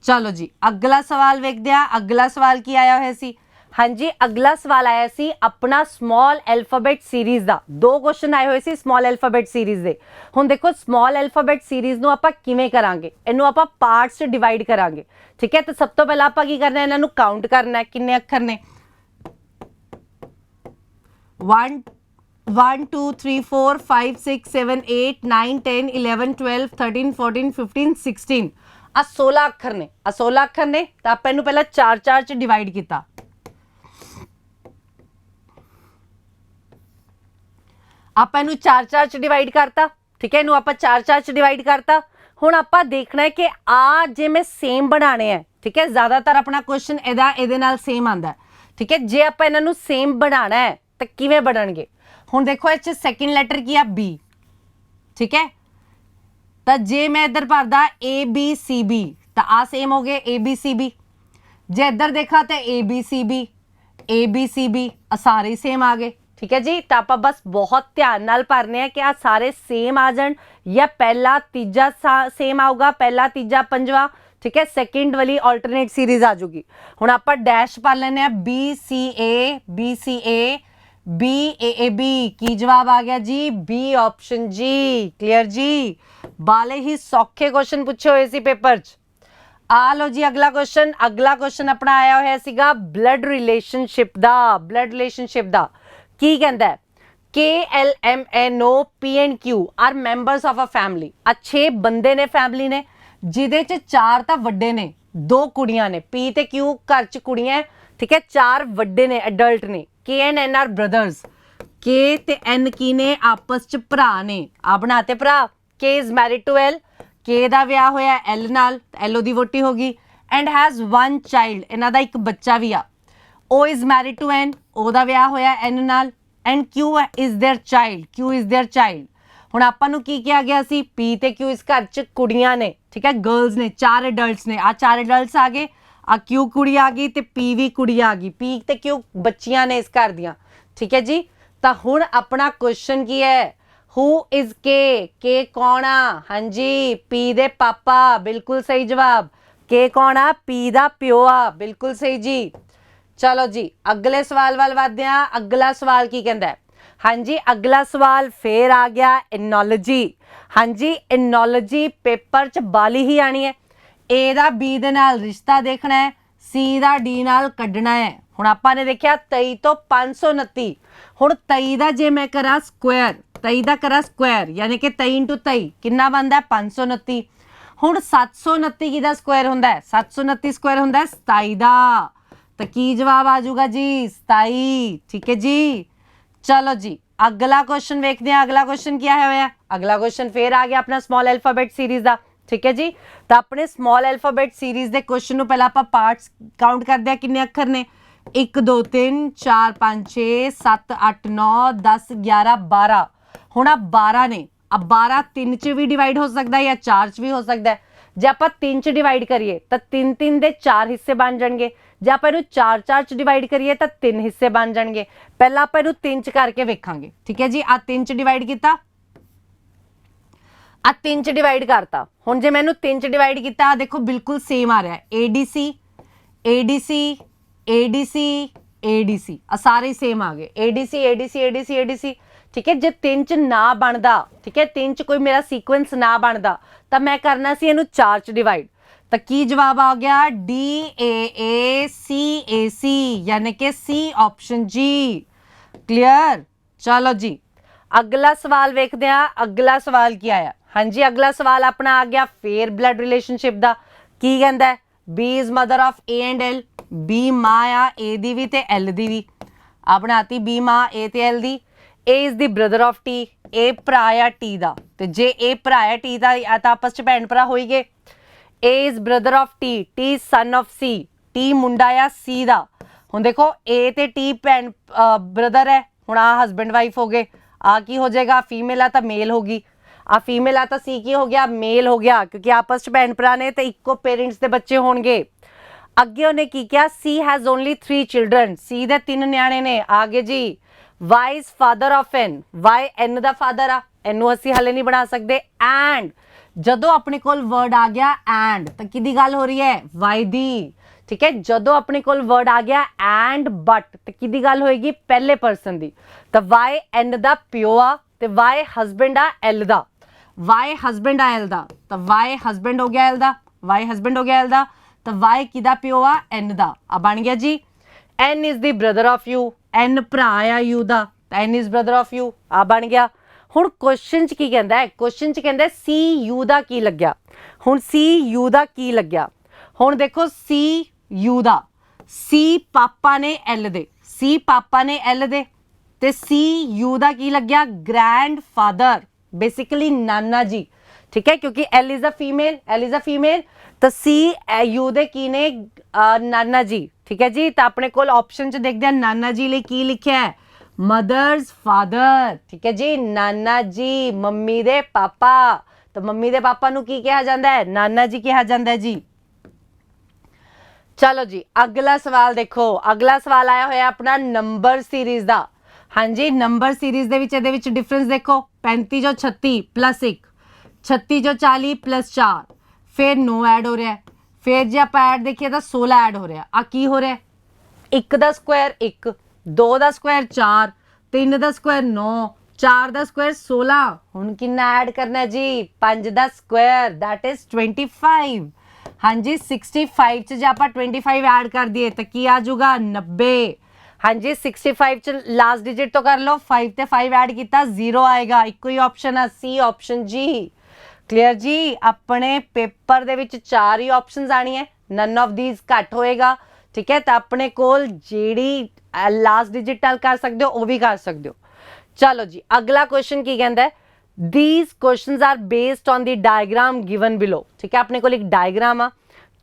ਚਲੋ ਜੀ ਅਗਲਾ ਸਵਾਲ ਵੇਖਦੇ ਆ। ਅਗਲਾ ਸਵਾਲ ਕੀ ਆਇਆ ਹੋਇਆ ਸੀ? ਹਾਂਜੀ ਅਗਲਾ ਸਵਾਲ ਆਇਆ ਸੀ ਆਪਣਾ ਸਮਾਲ ਐਲਫਾਬੈਟ ਸੀਰੀਜ਼ ਦਾ। ਦੋ ਕੁਐਸਚਨ ਆਏ ਹੋਏ ਸੀ ਸਮਾਲ ਐਲਫਾਬੈਟ ਸੀਰੀਜ਼ ਦੇ। ਹੁਣ ਦੇਖੋ ਸਮਾਲ ਐਲਫਾਬੈਟ ਸੀਰੀਜ਼ ਨੂੰ ਆਪਾਂ ਕਿਵੇਂ ਕਰਾਂਗੇ? ਇਹਨੂੰ ਆਪਾਂ ਪਾਰਟਸ 'ਚ ਡਿਵਾਈਡ ਕਰਾਂਗੇ। ਠੀਕ ਹੈ, ਤਾਂ ਸਭ ਤੋਂ ਪਹਿਲਾਂ ਆਪਾਂ ਕੀ ਕਰਨਾ? ਇਹਨਾਂ ਨੂੰ ਕਾਊਂਟ ਕਰਨਾ। ਕਿੰਨੇ ਅੱਖਰ ਨੇ? 1 1 2 3 4 5 6 7 8 9 10 11 12 13 14 15 16 ਆ 16 ਅੱਖਰ ਨੇ। ਆ 16 ਅੱਖਰ ਨੇ ਤਾਂ ਆਪਾਂ ਇਹਨੂੰ ਪਹਿਲਾਂ 4 'ਚ ਡਿਵਾਈਡ ਕੀਤਾ। ਆਪਾਂ ਇਹਨੂੰ 4 'ਚ ਡਿਵਾਈਡ ਕਰਤਾ। ਠੀਕ ਹੈ, ਇਹਨੂੰ ਆਪਾਂ 4 'ਚ ਡਿਵਾਈਡ ਕਰਤਾ। ਹੁਣ ਆਪਾਂ ਦੇਖਣਾ ਹੈ ਕਿ ਆ ਜੇ ਮੈਂ ਸੇਮ ਬਣਾਣੇ ਹੈ। ਠੀਕ ਹੈ, ਜ਼ਿਆਦਾਤਰ ਆਪਣਾ ਕੁਐਸਚਨ ਇਹਦੇ ਨਾਲ ਸੇਮ ਆਂਦਾ। ਠੀਕ ਹੈ, ਜੇ ਆਪਾਂ ਇਹਨਾਂ ਨੂੰ ਸੇਮ ਬਣਾਣਾ ਹੈ ਤਾਂ ਕਿਵੇਂ ਬਣਨਗੇ? ਹੁਣ ਦੇਖੋ ਇਹ 'ਚ ਸੈਕਿੰਡ ਲੈਟਰ ਕੀ ਆ? ਬੀ। ਠੀਕ ਹੈ, ਤਾਂ ਜੇ ਮੈਂ ਇੱਧਰ ਭਰਦਾ ABCB ਤਾਂ ਆ ਸੇਮ ਹੋ ਗਏ ABCB। ਜੇ ਇੱਧਰ ਦੇਖਾ ਤਾਂ ABCB ਆ ਸਾਰੇ ਸੇਮ ਆ ਗਏ। ਠੀਕ ਹੈ ਜੀ, ਤਾਂ ਆਪਾਂ ਬਸ ਬਹੁਤ ਧਿਆਨ ਨਾਲ ਭਰਨੇ ਆ ਕਿ ਆ ਸਾਰੇ ਸੇਮ ਆ ਜਾਣ ਜਾਂ ਪਹਿਲਾ ਤੀਜਾ ਸੇਮ ਆਊਗਾ, ਪਹਿਲਾ ਤੀਜਾ ਪੰਜਵਾਂ। ਠੀਕ ਹੈ, ਸੈਕਿੰਡ ਵਾਲੀ ਆਲਟਰਨੇਟ ਸੀਰੀਜ਼ ਆ ਜੂਗੀ। ਹੁਣ ਆਪਾਂ ਡੈਸ਼ ਪਾ ਲੈਨੇ ਆ BCA BAAB। ਕੀ ਜਵਾਬ ਆ ਗਿਆ ਜੀ? ਬੀ ਆਪਸ਼ਨ ਜੀ। ਕਲੀਅਰ ਜੀ। ਬਾਲੇ ਹੀ ਸੌਖੇ ਕੁਐਸਚਨ ਪੁੱਛੇ ਹੋਏ ਸੀ ਪੇਪਰ 'ਚ। ਆ ਲੋ ਜੀ ਅਗਲਾ ਕੁਐਸਚਨ। ਅਗਲਾ ਕੁਐਸਚਨ ਆਪਣਾ ਆਇਆ ਹੋਇਆ ਸੀਗਾ ਬਲੱਡ ਰਿਲੇਸ਼ਨਸ਼ਿਪ ਦਾ। ਬਲੱਡ ਰਿਲੇਸ਼ਨਸ਼ਿਪ ਦਾ ਕੀ ਕਹਿੰਦਾ? KLMNO PNQ are members of a family. ਆ 6 ਬੰਦੇ ਨੇ ਫੈਮਿਲੀ ਨੇ, ਜਿਹਦੇ 'ਚ 4 ਤਾਂ ਵੱਡੇ ਨੇ, 2 ਕੁੜੀਆਂ ਨੇ। P ਤੇ Q ਘਰ 'ਚ ਕੁੜੀਆਂ। ਠੀਕ ਹੈ, 4 ਵੱਡੇ ਨੇ, ਐਡਲਟ ਨੇ। K and N are brothers. K ਤੇ N ਕੀ ਨੇ? ਆਪਸ 'ਚ ਭਰਾ ਨੇ। ਆ ਬਣਾਤੇ ਭਰਾ। K is married to L। K ਦਾ ਵਿਆਹ ਹੋਇਆ L ਨਾਲ, L ਉਹਦੀ ਵੋਟੀ ਹੋ ਗਈ। ਐਂਡ ਹੈਜ਼ 1 ਚਾਈਲਡ, ਇਹਨਾਂ ਦਾ ਇੱਕ ਬੱਚਾ ਵੀ ਆ। O is married to N, ਉਹਦਾ ਵਿਆਹ ਹੋਇਆ N ਨਾਲ। And Q is their child, Q is their child। ਹੁਣ ਆਪਾਂ ਨੂੰ ਕੀ ਕਿਹਾ ਗਿਆ ਸੀ? P ਤੇ Q ਇਸ ਘਰ 'ਚ ਕੁੜੀਆਂ ਨੇ। ਠੀਕ ਹੈ, ਗਰਲਸ ਨੇ, 4 ਐਡਲਟਸ ਨੇ। ਆ 4 ਐਡਲਟਸ ਆ ਗਏ, ਆ Q ਕੁੜੀ ਆ ਗਈ ਤੇ P ਵੀ ਕੁੜੀ ਆ ਗਈ। P ਤੇ Q ਬੱਚੀਆਂ ਨੇ ਇਸ ਘਰ ਦੀਆਂ। ਠੀਕ ਹੈ ਜੀ, ਤਾਂ ਹੁਣ ਆਪਣਾ ਕੁਐਸਚਨ ਕੀ ਹੈ? Who is K? K ਕੌਣ ਆ? ਹਾਂਜੀ P ਦੇ ਪਾਪਾ। ਬਿਲਕੁਲ ਸਹੀ ਜਵਾਬ। K ਕੌਣ ਆ? P ਦਾ ਪਿਓ ਆ। ਬਿਲਕੁਲ ਸਹੀ ਜੀ। ਚਲੋ ਜੀ ਅਗਲੇ ਸਵਾਲ ਵੱਲ ਵਧਦੇ ਹਾਂ। ਅਗਲਾ ਸਵਾਲ ਕੀ ਕਹਿੰਦਾ? ਹਾਂਜੀ ਅਗਲਾ ਸਵਾਲ ਫੇਰ ਆ ਗਿਆ ਐਨੋਲੋਜੀ। ਹਾਂਜੀ ਐਨੋਲੋਜੀ ਪੇਪਰ 'ਚ ਬਾਲੀ ਹੀ ਆਣੀ ਹੈ। A ਦਾ B ਦੇ ਨਾਲ ਰਿਸ਼ਤਾ ਦੇਖਣਾ ਹੈ, C ਦਾ D ਨਾਲ ਕੱਢਣਾ ਹੈ। ਹੁਣ ਆਪਾਂ ਨੇ ਦੇਖਿਆ 23 ਤੋਂ 529। ਹੁਣ 23 ਦਾ ਜੇ ਮੈਂ ਕਰਾਂ ਸਕੁਆਇਰ, 23 ਦਾ ਕਰਾਂ ਸਕੁਆਇਰ ਯਾਨੀ ਕਿ 23 × 23 ਕਿੰਨਾ ਬਣਦਾ? 529। ਹੁਣ 729 ਕਿਹਦਾ ਸਕੁਆਇਰ ਹੁੰਦਾ ਹੈ? 729 ਸਕੁਆਇਰ ਹੁੰਦਾ 27 ਦਾ। ਤਾਂ ਕੀ ਜਵਾਬ ਆ ਜਾਊਗਾ ਜੀ? 27। ਠੀਕ ਹੈ ਜੀ। ਚਲੋ ਜੀ ਅਗਲਾ ਕੁਐਸਚਨ ਵੇਖਦੇ ਹਾਂ। ਅਗਲਾ ਕੁਐਸਚਨ ਕੀ ਆਇਆ ਹੋਇਆ? ਅਗਲਾ ਕੁਐਸਚਨ ਫੇਰ ਆ ਗਿਆ ਆਪਣਾ ਸਮਾਲ ਐਲਫਾਬੈਟ ਸੀਰੀਜ਼ ਦਾ। ਠੀਕ ਹੈ ਜੀ, ਤਾਂ ਆਪਣੇ ਸਮਾਲ ਐਲਫਾਬੈਟ ਸੀਰੀਜ਼ ਦੇ ਕੁਐਸਚਨ ਨੂੰ ਪਹਿਲਾਂ ਆਪਾਂ ਪਾਰਟਸ ਕਾਊਂਟ ਕਰਦੇ ਹਾਂ। ਕਿੰਨੇ ਅੱਖਰ ਨੇ? 1 2 3 4 5 6 7 8 9 10 11 12। ਹੁਣ ਆ 12 ਨੇ। ਆ 12 3 'ਚ ਵੀ ਡਿਵਾਈਡ ਹੋ ਸਕਦਾ ਹੈ ਜਾਂ 4 'ਚ ਵੀ ਹੋ ਸਕਦਾ ਹੈ। ਜੇ ਆਪਾਂ 3 'ਚ ਡਿਵਾਈਡ ਕਰੀਏ ਤਾਂ 3 ਦੇ 4 ਹਿੱਸੇ ਬਣ ਜਾਣਗੇ। ਜੇ ਆਪਾਂ ਇਹਨੂੰ 4 'ਚ ਡਿਵਾਈਡ ਕਰੀਏ ਤਾਂ 3 ਹਿੱਸੇ ਬਣ ਜਾਣਗੇ। ਪਹਿਲਾਂ ਆਪਾਂ ਇਹਨੂੰ 3 'ਚ ਕਰਕੇ ਵੇਖਾਂਗੇ। ਠੀਕ ਹੈ ਜੀ, ਆ 3 'ਚ ਡਿਵਾਈਡ ਕੀਤਾ, ਆ 3 'ਚ ਡਿਵਾਈਡ ਕਰਤਾ। ਹੁਣ ਜੇ ਮੈਂ ਇਹਨੂੰ 3 'ਚ ਡਿਵਾਈਡ ਕੀਤਾ, ਦੇਖੋ ਬਿਲਕੁਲ ਸੇਮ ਆ ਰਿਹਾ ADC ADC ADC ADC ਆ ਸਾਰੇ ਸੇਮ ਆ ਗਏ ADC ADC ADC ADC। ਠੀਕ ਹੈ, ਜੇ 3 'ਚ ਨਾ ਬਣਦਾ, ਠੀਕ ਹੈ 3 'ਚ ਕੋਈ ਮੇਰਾ ਸੀਕੁਐਂਸ ਨਾ ਬਣਦਾ ਤਾਂ ਮੈਂ ਕਰਨਾ ਸੀ ਇਹਨੂੰ 4 'ਚ ਡਿਵਾਈਡ। ਤਾਂ ਕੀ ਜਵਾਬ ਆ ਗਿਆ? DAACAC ਯਾਨੀ ਕਿ C ਆਪਸ਼ਨ ਜੀ। ਕਲੀਅਰ। ਚਲੋ ਜੀ ਅਗਲਾ ਸਵਾਲ ਵੇਖਦੇ ਹਾਂ। ਅਗਲਾ ਸਵਾਲ ਕੀ ਆਇਆ? ਹਾਂਜੀ ਅਗਲਾ ਸਵਾਲ ਆਪਣਾ ਆ ਗਿਆ ਫੇਰ ਬਲੱਡ ਰਿਲੇਸ਼ਨਸ਼ਿਪ ਦਾ। ਕੀ ਕਹਿੰਦਾ? B is mother of A and L। B ਮਾਂ ਆ A ਦੀ ਵੀ ਤੇ L ਦੀ ਵੀ। ਆ ਬਣਾਤੀ B ਮਾਂ A ਤੇ L the. A is the brother of T। A ਭਰਾ ਆ T ਦਾ, ਤੇ ਜੇ A ਭਰਾ ਆ T ਦਾ ਤਾਂ ਆਪਸ ਚ ਭੈਣ ਭਰਾ ਹੋਈ ਗਏ। A is brother of T। T son of C। T ਮੁੰਡਾ ਆ C ਦਾ। ਹੁਣ ਦੇਖੋ A ਤੇ T ਭੈਣ ਬ੍ਰਦਰ ਹੈ। ਹੁਣ ਆ ਹਸਬੈਂਡ ਵਾਈਫ ਹੋ ਗਏ। ਆ ਕੀ ਹੋ ਜਾਏਗਾ? ਫੀਮੇਲ ਆ ਤਾਂ ਮੇਲ ਹੋ ਗਈ। ਆ ਫੀਮੇਲ ਆ ਤਾਂ C ਕੀ ਹੋ ਗਿਆ? ਮੇਲ ਹੋ ਗਿਆ, ਕਿਉਂਕਿ ਆਪਸ ਚ ਭੈਣ ਭਰਾ ਨੇ ਤੇ ਇੱਕੋ ਪੇਰੈਂਟਸ ਦੇ ਬੱਚੇ ਹੋਣਗੇ। ਅੱਗੇ ਉਹਨੇ ਕੀ ਕਿਹਾ, C has only 3 children, C ਦੇ 3 ਨਿਆਣੇ ਨੇ। ਆਗੇ ਜੀ, Y is father of N, Y N the father ਆ, N ਨੂੰ ਅਸੀਂ ਹਲੇ ਨਹੀਂ ਬਣਾ ਸਕਦੇ। ਐਂਡ ਜਦੋਂ ਆਪਣੇ ਕੋਲ ਵਰਡ ਆ ਗਿਆ ਐਂਡ, ਤਾਂ ਕਿਹਦੀ ਗੱਲ ਹੋ ਰਹੀ ਹੈ, Y ਦੀ, ਠੀਕ ਹੈ। ਜਦੋਂ ਆਪਣੇ ਕੋਲ ਵਰਡ ਆ ਗਿਆ ਐਂਡ ਬਟ, ਤਾਂ ਕਿਹਦੀ ਗੱਲ ਹੋਏਗੀ, ਪਹਿਲੇ ਪਰਸਨ ਦੀ। ਤਾਂ Y N ਦਾ ਪਿਓ ਆ ਤੇ Y ਹਸਬੈਂਡ ਆ L ਦਾ, Y ਹਸਬੈਂਡ ਆ L ਦਾ, ਤਾਂ Y ਹਸਬੈਂਡ ਹੋ ਗਿਆ L ਦਾ, Y ਹਸਬੈਂਡ ਹੋ ਗਿਆ L ਦਾ, ਤਾਂ Y ਕਿਹਦਾ ਪਿਓ ਆ, N ਦਾ। ਆ ਬਣ ਗਿਆ ਜੀ। N is the brother of you, N ਭਰਾ ਆ U ਦਾ, ਤਾਂ N is brother of you, ਆ ਬਣ ਗਿਆ। ਹੁਣ ਕੁਐਸਚਨ 'ਚ ਕੀ ਕਹਿੰਦਾ ਹੈ, ਕੁਐਸਚਨ 'ਚ ਕਹਿੰਦਾ C U ਦਾ ਕੀ ਲੱਗਿਆ। ਹੁਣ C U ਦਾ ਕੀ ਲੱਗਿਆ, ਹੁਣ ਦੇਖੋ C U ਦਾ, C ਪਾਪਾ ਨੇ L ਦੇ, C ਪਾਪਾ ਨੇ L ਦੇ, ਤੇ C U ਦਾ ਕੀ ਲੱਗਿਆ, grand father, basically Nana ji, ਠੀਕ ਹੈ, ਕਿਉਂਕਿ L is a female, L is a female, ਤਾਂ C U ਦੇ ਕੀ ਨੇ, ਨਾਨਾ ਜੀ, ਠੀਕ ਹੈ ਜੀ। ਤਾਂ ਆਪਣੇ ਕੋਲ ਆਪਸ਼ਨ 'ਚ ਦੇਖਦੇ ਹਾਂ ਨਾਨਾ ਜੀ ਲਈ ਕੀ ਲਿਖਿਆ ਹੈ, ਮਦਰਸ ਫਾਦਰ, ਠੀਕ ਹੈ ਜੀ, ਨਾਨਾ ਜੀ, ਮੰਮੀ ਦੇ ਪਾਪਾ। ਤਾਂ ਮੰਮੀ ਦੇ ਪਾਪਾ ਨੂੰ ਕੀ ਕਿਹਾ ਜਾਂਦਾ ਹੈ, ਨਾਨਾ ਜੀ ਕਿਹਾ ਜਾਂਦਾ ਹੈ ਜੀ। ਚਲੋ ਜੀ, ਅਗਲਾ ਸਵਾਲ ਦੇਖੋ। ਅਗਲਾ ਸਵਾਲ ਆਇਆ ਹੋਇਆ ਆਪਣਾ ਨੰਬਰ ਸੀਰੀਜ਼ ਦਾ। ਹਾਂਜੀ, ਨੰਬਰ ਸੀਰੀਜ਼ ਦੇ ਵਿੱਚ ਇਹਦੇ ਵਿੱਚ ਡਿਫਰੈਂਸ ਦੇਖੋ, 35 ਜੋ 36 ਪਲੱਸ 1, 36 ਜੋ 40 ਪਲੱਸ 4, ਫਿਰ 9 ਐਡ ਹੋ ਰਿਹਾ, ਫਿਰ ਜੇ ਆਪਾਂ ਐਡ ਦੇਖੀਏ ਤਾਂ 16 ਐਡ ਹੋ ਰਿਹਾ। ਆ ਕੀ ਹੋ ਰਿਹਾ, 1 ਦਾ ਸਕੁਆਇਰ 1, 2 ਦਾ ਸਕੁਆਇਰ 4, 3 ਦਾ ਸਕੁਆਇਰ 9, 4 ਦਾ ਸਕੁਆਇਰ 16। ਹੁਣ ਕਿੰਨਾ ਐਡ ਕਰਨਾ ਜੀ, 5 ਦਾ ਸਕੁਆਇਰ, ਦੈਟ ਇਜ਼ 25। ਹਾਂਜੀ, 65 'ਚ ਜੇ ਆਪਾਂ 25 ਐਡ ਕਰ ਦਈਏ ਤਾਂ ਕੀ ਆ ਜਾਊਗਾ, 90। ਹਾਂਜੀ, 65 'ਚ ਲਾਸਟ ਡਿਜਿਟ ਤੋਂ ਕਰ ਲਓ, 5 ਤੇ 5 ਐਡ ਕੀਤਾ, 0 ਆਏਗਾ। ਇੱਕੋ ਹੀ ਆਪਸ਼ਨ ਆ, C ਆਪਸ਼ਨ ਜੀ। ਕਲੀਅਰ ਜੀ। ਆਪਣੇ ਪੇਪਰ ਦੇ ਵਿੱਚ 4 ਹੀ ਆਪਸ਼ਨਸ ਆਣੀਆਂ, ਨਨ ਆਫ ਥੀਸ ਘੱਟ ਹੋਏਗਾ, ਠੀਕ ਹੈ। ਤਾਂ ਆਪਣੇ ਕੋਲ ਜਿਹੜੀ ਲਾਸਟ ਡਿਜਿਟ ਨਾਲ ਕਰ ਸਕਦੇ ਹੋ ਉਹ ਵੀ ਕਰ ਸਕਦੇ ਹੋ। ਚਲੋ ਜੀ, ਅਗਲਾ ਕੁਐਸਚਨ ਕੀ ਕਹਿੰਦਾ ਹੈ, these questions are based on the diagram given below, ਠੀਕ ਹੈ। ਆਪਣੇ ਕੋਲ ਇੱਕ ਡਾਇਗਰਾਮ ਆ,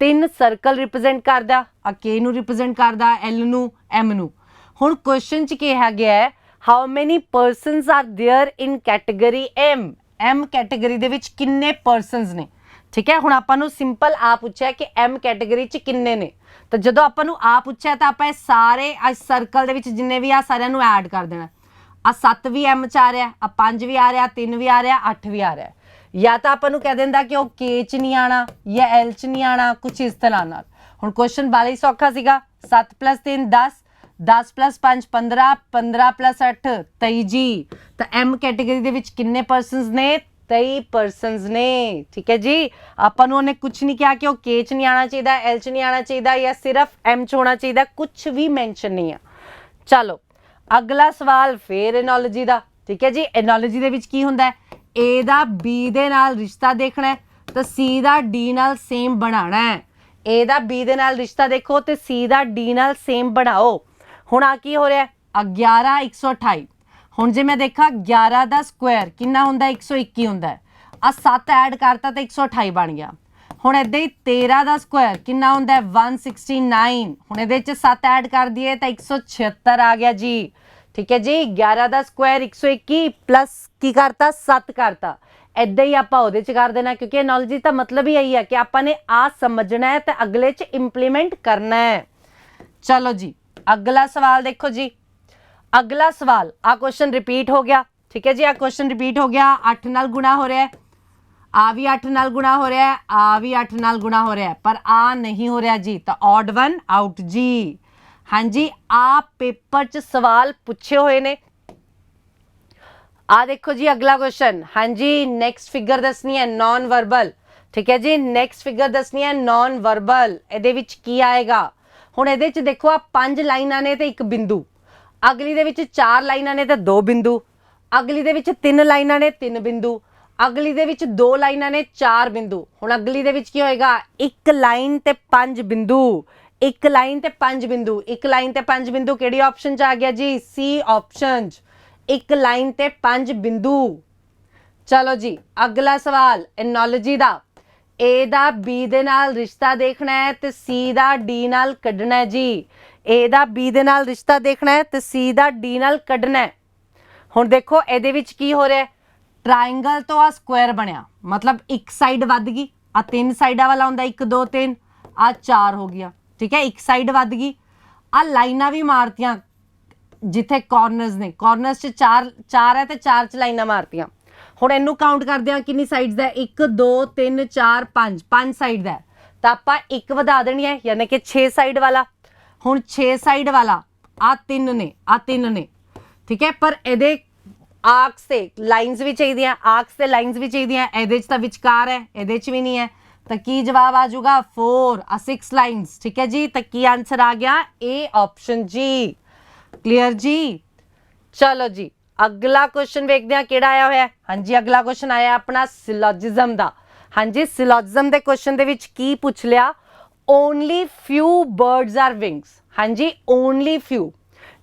3 ਸਰਕਲ ਰਿਪਰੈਜ਼ੈਂਟ ਕਰਦਾ, ਆ K ਨੂੰ ਰਿਪਰੈਜ਼ੈਂਟ ਕਰਦਾ, L ਨੂੰ, M ਨੂੰ। ਹੁਣ ਕੁਐਸਚਨ 'ਚ ਕਿਹਾ ਗਿਆ ਹੈ, how many persons are there in category M, M category ਦੇ ਵਿੱਚ ਕਿੰਨੇ ਪਰਸਨਸ ਨੇ, ਠੀਕ ਹੈ। ਹੁਣ ਆਪਾਂ ਨੂੰ ਸਿੰਪਲ ਆ ਪੁੱਛਿਆ ਕਿ M ਕੈਟੇਗਰੀ 'ਚ ਕਿੰਨੇ ਨੇ, ਤਾਂ ਜਦੋਂ ਆਪਾਂ ਨੂੰ ਆ ਪੁੱਛਿਆ ਤਾਂ ਆਪਾਂ ਇਹ ਸਾਰੇ ਇਸ ਸਰਕਲ ਦੇ ਵਿੱਚ ਜਿੰਨੇ ਵੀ ਆ ਸਾਰਿਆਂ ਨੂੰ ਐਡ ਕਰ ਦੇਣਾ। ਆ 7 ਵੀ M 'ਚ ਆ ਰਿਹਾ, ਆ 5 ਵੀ ਆ ਰਿਹਾ, 3 ਵੀ ਆ ਰਿਹਾ, 8 ਵੀ ਆ ਰਿਹਾ। ਜਾਂ ਤਾਂ ਆਪਾਂ ਨੂੰ ਕਹਿ ਦਿੰਦਾ ਕਿ ਉਹ K 'ਚ ਨਹੀਂ ਆਣਾ ਜਾਂ L 'ਚ ਨਹੀਂ ਆਣਾ, ਕੁਛ ਇਸ ਤਰ੍ਹਾਂ ਨਾਲ। ਹੁਣ ਕੁਐਸਚਨ ਬਾਲਾ ਹੀ ਸੌਖਾ ਸੀਗਾ, 7 + 3 10, 10 + 5 15, 15 + 8 23 ਜੀ। ਤਾਂ M ਕੈਟੇਗਰੀ ਦੇ ਵਿੱਚ ਕਿੰਨੇ ਪਰਸਨਸ ਨੇ, 23 ਪਰਸਨਸ ਨੇ, ਠੀਕ ਹੈ ਜੀ। ਆਪਾਂ ਨੂੰ ਉਹਨੇ ਕੁਛ ਨਹੀਂ ਕਿਹਾ ਕਿ ਉਹ K 'ਚ ਨਹੀਂ ਆਣਾ ਚਾਹੀਦਾ, L 'ਚ ਨਹੀਂ ਆਣਾ ਚਾਹੀਦਾ ਜਾਂ ਸਿਰਫ M 'ਚ ਹੋਣਾ ਚਾਹੀਦਾ, ਕੁਛ ਵੀ ਮੈਂਸ਼ਨ ਨਹੀਂ ਆ। ਚਲੋ, ਅਗਲਾ ਸਵਾਲ ਫੇਰ ਐਨੋਲੋਜੀ ਦਾ, ਠੀਕ ਹੈ ਜੀ। ਐਨੋਲੋਜੀ ਦੇ ਵਿੱਚ ਕੀ ਹੁੰਦਾ ਹੈ, A ਦਾ B ਦੇ ਨਾਲ ਰਿਸ਼ਤਾ ਦੇਖਣਾ ਹੈ, ਤਾਂ C ਦਾ D ਨਾਲ ਸੇਮ ਬਣਾਉਣਾ ਹੈ। A ਦਾ B ਦੇ ਨਾਲ ਰਿਸ਼ਤਾ ਦੇਖੋ ਤੇ C ਦਾ D ਨਾਲ ਸੇਮ ਬਣਾਓ। ਹੁਣ ਆ ਕੀ ਹੋ ਰਿਹਾ, 11 128। ਹੁਣ ਜੇ ਮੈਂ ਦੇਖਾਂ 11 ਦਾ ਸਕੁਆਇਰ ਕਿੰਨਾ ਹੁੰਦਾ, 121 ਹੁੰਦਾ ਹੈ। ਆ 7 ਐਡ ਕਰਤਾ ਤਾਂ 128 ਬਣ ਗਿਆ। ਹੁਣ ਇੱਦਾਂ ਹੀ 13 ਦਾ ਸਕੁਆਇਰ ਕਿੰਨਾ ਹੁੰਦਾ, 169। ਹੁਣ ਇਹਦੇ 'ਚ 7 ਐਡ ਕਰ ਦਈਏ ਤਾਂ 176 ਆ ਗਿਆ ਜੀ, ਠੀਕ ਹੈ ਜੀ। 11 ਦਾ ਸਕੁਆਇਰ 121 ਪਲੱਸ ਕੀ ਕਰਤਾ, 7 ਕਰਤਾ। ਇੱਦਾਂ ਹੀ ਆਪਾਂ ਉਹਦੇ 'ਚ ਕਰ ਦੇਣਾ, ਕਿਉਂਕਿ ਐਨੋਲੋਜੀ ਦਾ ਮਤਲਬ ਹੀ ਇਹੀ ਹੈ ਕਿ ਆਪਾਂ ਨੇ ਆ ਸਮਝਣਾ ਹੈ ਤੇ ਅਗਲੇ 'ਚ ਇੰਪਲੀਮੈਂਟ ਕਰਨਾ ਹੈ। ਚਲੋ ਜੀ, ਅਗਲਾ ਸਵਾਲ ਦੇਖੋ ਜੀ। ਅਗਲਾ ਸਵਾਲ, ਆ ਕੁਐਸਚਨ ਰਿਪੀਟ ਹੋ ਗਿਆ, ਠੀਕ ਹੈ ਜੀ। ਆ ਕੁਐਸਚਨ ਰਿਪੀਟ ਹੋ ਗਿਆ, 8 ਨਾਲ ਗੁਣਾ ਹੋ ਰਿਹਾ ਹੈ, ਆ ਵੀ 8 ਨਾਲ ਗੁਣਾ ਹੋ ਰਿਹਾ ਹੈ, ਆ ਵੀ 8 ਨਾਲ ਗੁਣਾ ਹੋ ਰਿਹਾ ਹੈ, ਪਰ ਆ ਨਹੀਂ ਹੋ ਰਿਹਾ ਜੀ, ਤਾਂ odd one out ਜੀ। ਹਾਂਜੀ, ਆ ਪੇਪਰ 'ਚ ਸਵਾਲ ਪੁੱਛੇ ਹੋਏ ਨੇ। ਆ ਦੇਖੋ ਜੀ ਅਗਲਾ ਕੁਐਸਚਨ। ਹਾਂਜੀ, ਨੈਕਸਟ ਫਿਗਰ ਦੱਸਣੀ ਹੈ ਨॉन ਵਰਬਲ, ਠੀਕ ਹੈ ਜੀ। ਨੈਕਸਟ ਫਿਗਰ ਦੱਸਣੀ ਹੈ ਨॉन ਵਰਬਲ। ਇਹਦੇ ਵਿੱਚ ਕੀ ਆਏਗਾ, ਹੁਣ ਇਹਦੇ 'ਚ ਦੇਖੋ ਆ 5 ਲਾਈਨਾਂ ਨੇ ਤੇ 1 ਬਿੰਦੂ, ਅਗਲੀ ਦੇ ਵਿੱਚ 4 ਲਾਈਨਾਂ ਨੇ ਤੇ 2 ਬਿੰਦੂ, ਅਗਲੀ ਦੇ ਵਿੱਚ 3 ਲਾਈਨਾਂ ਨੇ 3 ਬਿੰਦੂ, ਅਗਲੀ ਦੇ ਵਿੱਚ 2 ਲਾਈਨਾਂ ਨੇ 4 ਬਿੰਦੂ। ਹੁਣ ਅਗਲੀ ਦੇ ਵਿੱਚ ਕੀ ਹੋਏਗਾ, 1 ਲਾਈਨ ਤੇ 5 ਬਿੰਦੂ, 1 ਲਾਈਨ ਤੇ 5 ਬਿੰਦੂ, 1 ਲਾਈਨ ਤੇ 5 ਬਿੰਦੂ ਕਿਹੜੀ ਆਪਸ਼ਨ 'ਚ ਆ ਗਿਆ ਜੀ, C ਆਪਸ਼ਨ 'ਚ। 1 ਲਾਈਨ ਤੇ 5 ਬਿੰਦੂ। ਚਲੋ ਜੀ, ਅਗਲਾ ਸਵਾਲ ਐਨੋਲੋਜੀ ਦਾ। A ਦਾ B ਦੇ ਨਾਲ ਰਿਸ਼ਤਾ ਦੇਖਣਾ ਹੈ ਤੇ C ਦਾ D ਨਾਲ ਕੱਢਣਾ ਹੈ ਜੀ। A ਦਾ B ਦੇ ਨਾਲ ਰਿਸ਼ਤਾ ਦੇਖਣਾ ਹੈ ਤੇ C ਦਾ D ਨਾਲ ਕੱਢਣਾ ਹੈ। ਹੁਣ ਦੇਖੋ ਇਹਦੇ ਵਿੱਚ ਕੀ ਹੋ ਰਿਹਾ, ਟ੍ਰਾਇੰਗਲ ਤੋਂ ਆ ਸਕੁਆਇਰ ਬਣਿਆ, ਮਤਲਬ ਇੱਕ ਸਾਈਡ ਵੱਧ ਗਈ, ਆ 3 ਸਾਈਡਾਂ ਵਾਲਾ ਹੁੰਦਾ 1 2 3, ਆ 4 ਹੋ ਗਿਆ। ठीक है, एक साइड वध गई। आ लाइनां भी मारतियां जिथे कॉर्नर्स ने, कॉर्नर्स च चार है तो चार च लाइनां मारतियां। हुण इनू काउंट करदे हां किन्नी साइड्स दा, 1 2 3 4 5 साइड दा, तो आपां एक वधा देनी है यानी कि 6 साइड वाला। हुण 6 साइड वाला आ 3 ने ठीक है, पर इहदे आर्क्स ते लाइनस भी चाहिए, आर्क्स ते लाइनस भी चाहिए, इहदे च तां विचकार है, इहदे च भी नहीं है, तो की जवाब आ जाऊगा 4 6 लाइनस। ठीक है जी, तो की आंसर आ गया ए ऑप्शन जी। क्लियर जी। चलो जी अगला क्वेश्चन वेखते हैं किहड़ा आया होया। हाँ जी अगला क्वेश्चन आया अपना सिलोजिज्म दा। हाँ जी सिलोजिज्म दे क्वेश्चन दे विच की पूछ लिया, only few birds are wings. हाँ जी ओनली फ्यू,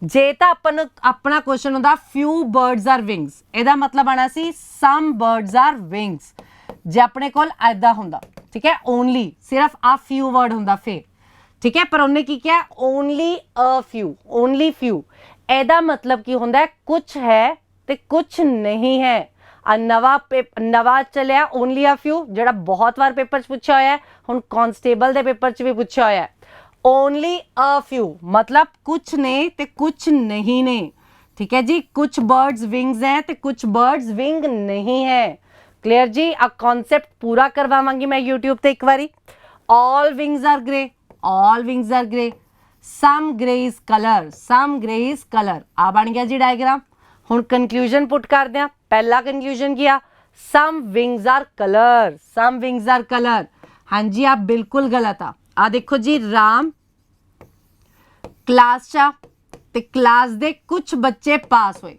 जे तो अपन अपना क्वेश्चन होंदा फ्यू बर्ड्स आर विंग्स, एदा मतलब आना सी सम बर्ड्स आर विंग्स। जे अपने कोल ऐदा हुंदा ठीक है, ओनली सिर्फ आ फ्यू वर्ड हुंदा फिर ठीक है, पर उन्हें की किया only a few, only few. एदा मतलब की होंदा है कुछ है ते कुछ नहीं है। आ नवा चलिया ओनली अ फ्यू, जेड़ा बहुत बार पेपर च पूछा होया है, हुण कांस्टेबल दे पेपर च भी पूछा होया है। ओनली अ फ्यू मतलब कुछ ने ते कुछ नहीं ने। ठीक है जी, कुछ बर्ड्स विंग्स हैं ते कुछ बर्ड्स विंग नहीं है। क्लियर जी। आ कॉन्सेप्ट पूरा करवावांगी मैं यूट्यूब ते एक बारी। All wings are grey, all wings are grey, some grey is colour, some grey is colour. आ बन गया जी डायग्राम। हुण कंक्लूजन पुट कर दिया। पहला कंक्लूजन किया some wings are colour, some wings are colour. हाँ जी आप बिल्कुल गलत आ देखो जी, राम क्लास चा ते क्लास दे कुछ बच्चे पास होए।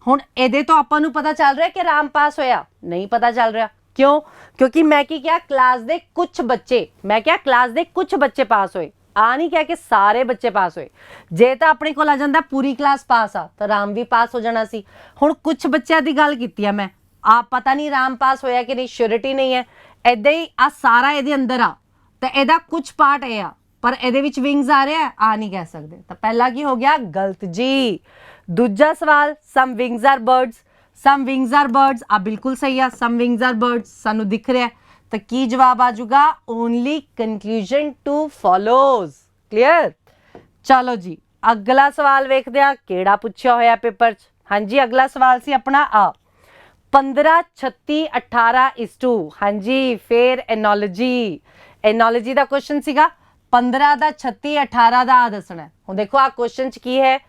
हुण इहदे तो आपां नूं पता चल रहा है कि राम पास होया, नहीं पता चल रहा। क्यों? क्योंकि मैं की क्या क्लास दे कुछ बच्चे, मैं क्या क्लास दे कुछ बच्चे पास होए, आ नहीं क्या कि सारे बच्चे पास होए। जे तो अपने कोल आ जांदा पूरी क्लास पास आ तो राम भी पास हो जाना सी। हुण कुछ बच्चों की गल कीती मैं, आप पता नहीं राम पास होया कि नहीं, श्योरिटी नहीं है। इदां ही आ सारा इहदे अंदर आ तो इहदा कुछ पार्ट ए आ, पर इहदे विच विंग्स आ रहे हैं, आ नहीं कह सकते। तो पहला की हो गया गलत जी। दूजा सवाल some wings are birds, some wings are birds आ बिल्कुल सही है, सम विंग्स आर बर्ड्स सानू दिख रहा है। तो की जवाब आ जाऊगा only conclusion two follows. Clear. चलो जी अगला सवाल वेखदे आ केड़ा पुछया होया पेपर च। हाँ जी अगला सवाल सी अपना आ 15 36 18 इस टू। हाँ जी फिर एनोलॉजी, एनोलॉजी का क्वेश्चन सीगा 15 का 36 18 का आ दसना। हुण देखो आ क्वेश्चन च की है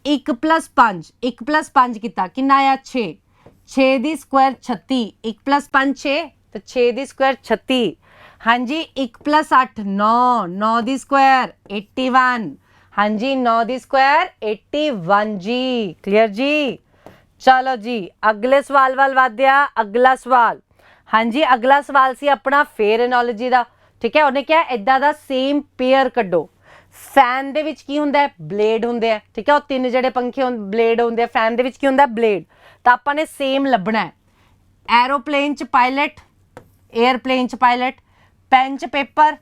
1 + 5, 1 + 5 कितना कितना आया 6, 6 दी स्क्वायर 36, 1 + 5 6 तो 6 दी स्क्वायर 36। हाँ जी 1 + 8 9, 9 दी स्क्वायर 81। हाँ जी 9 दी स्क्वायर 81 जी। क्लियर जी। चलो जी अगले सवाल वाल वाद्या। अगला सवाल हाँ जी अगला सवाल सी अपना फेयर एनोलॉजी का। ठीक है, उन्हें क्या इदा दा सेम पेयर कड्डो। फैन दे विच की हुंदा है ब्लेड हुंदे है। ठीक है, और तीन जेडे पंखे ब्लेड हुंदे हैं, फैन दे विच की हुंदा है ब्लेड। तो आपां ने सेम लभना है। एरोप्लेन च पायलट, एयरप्लेन च पायलट, पेन च पेपर,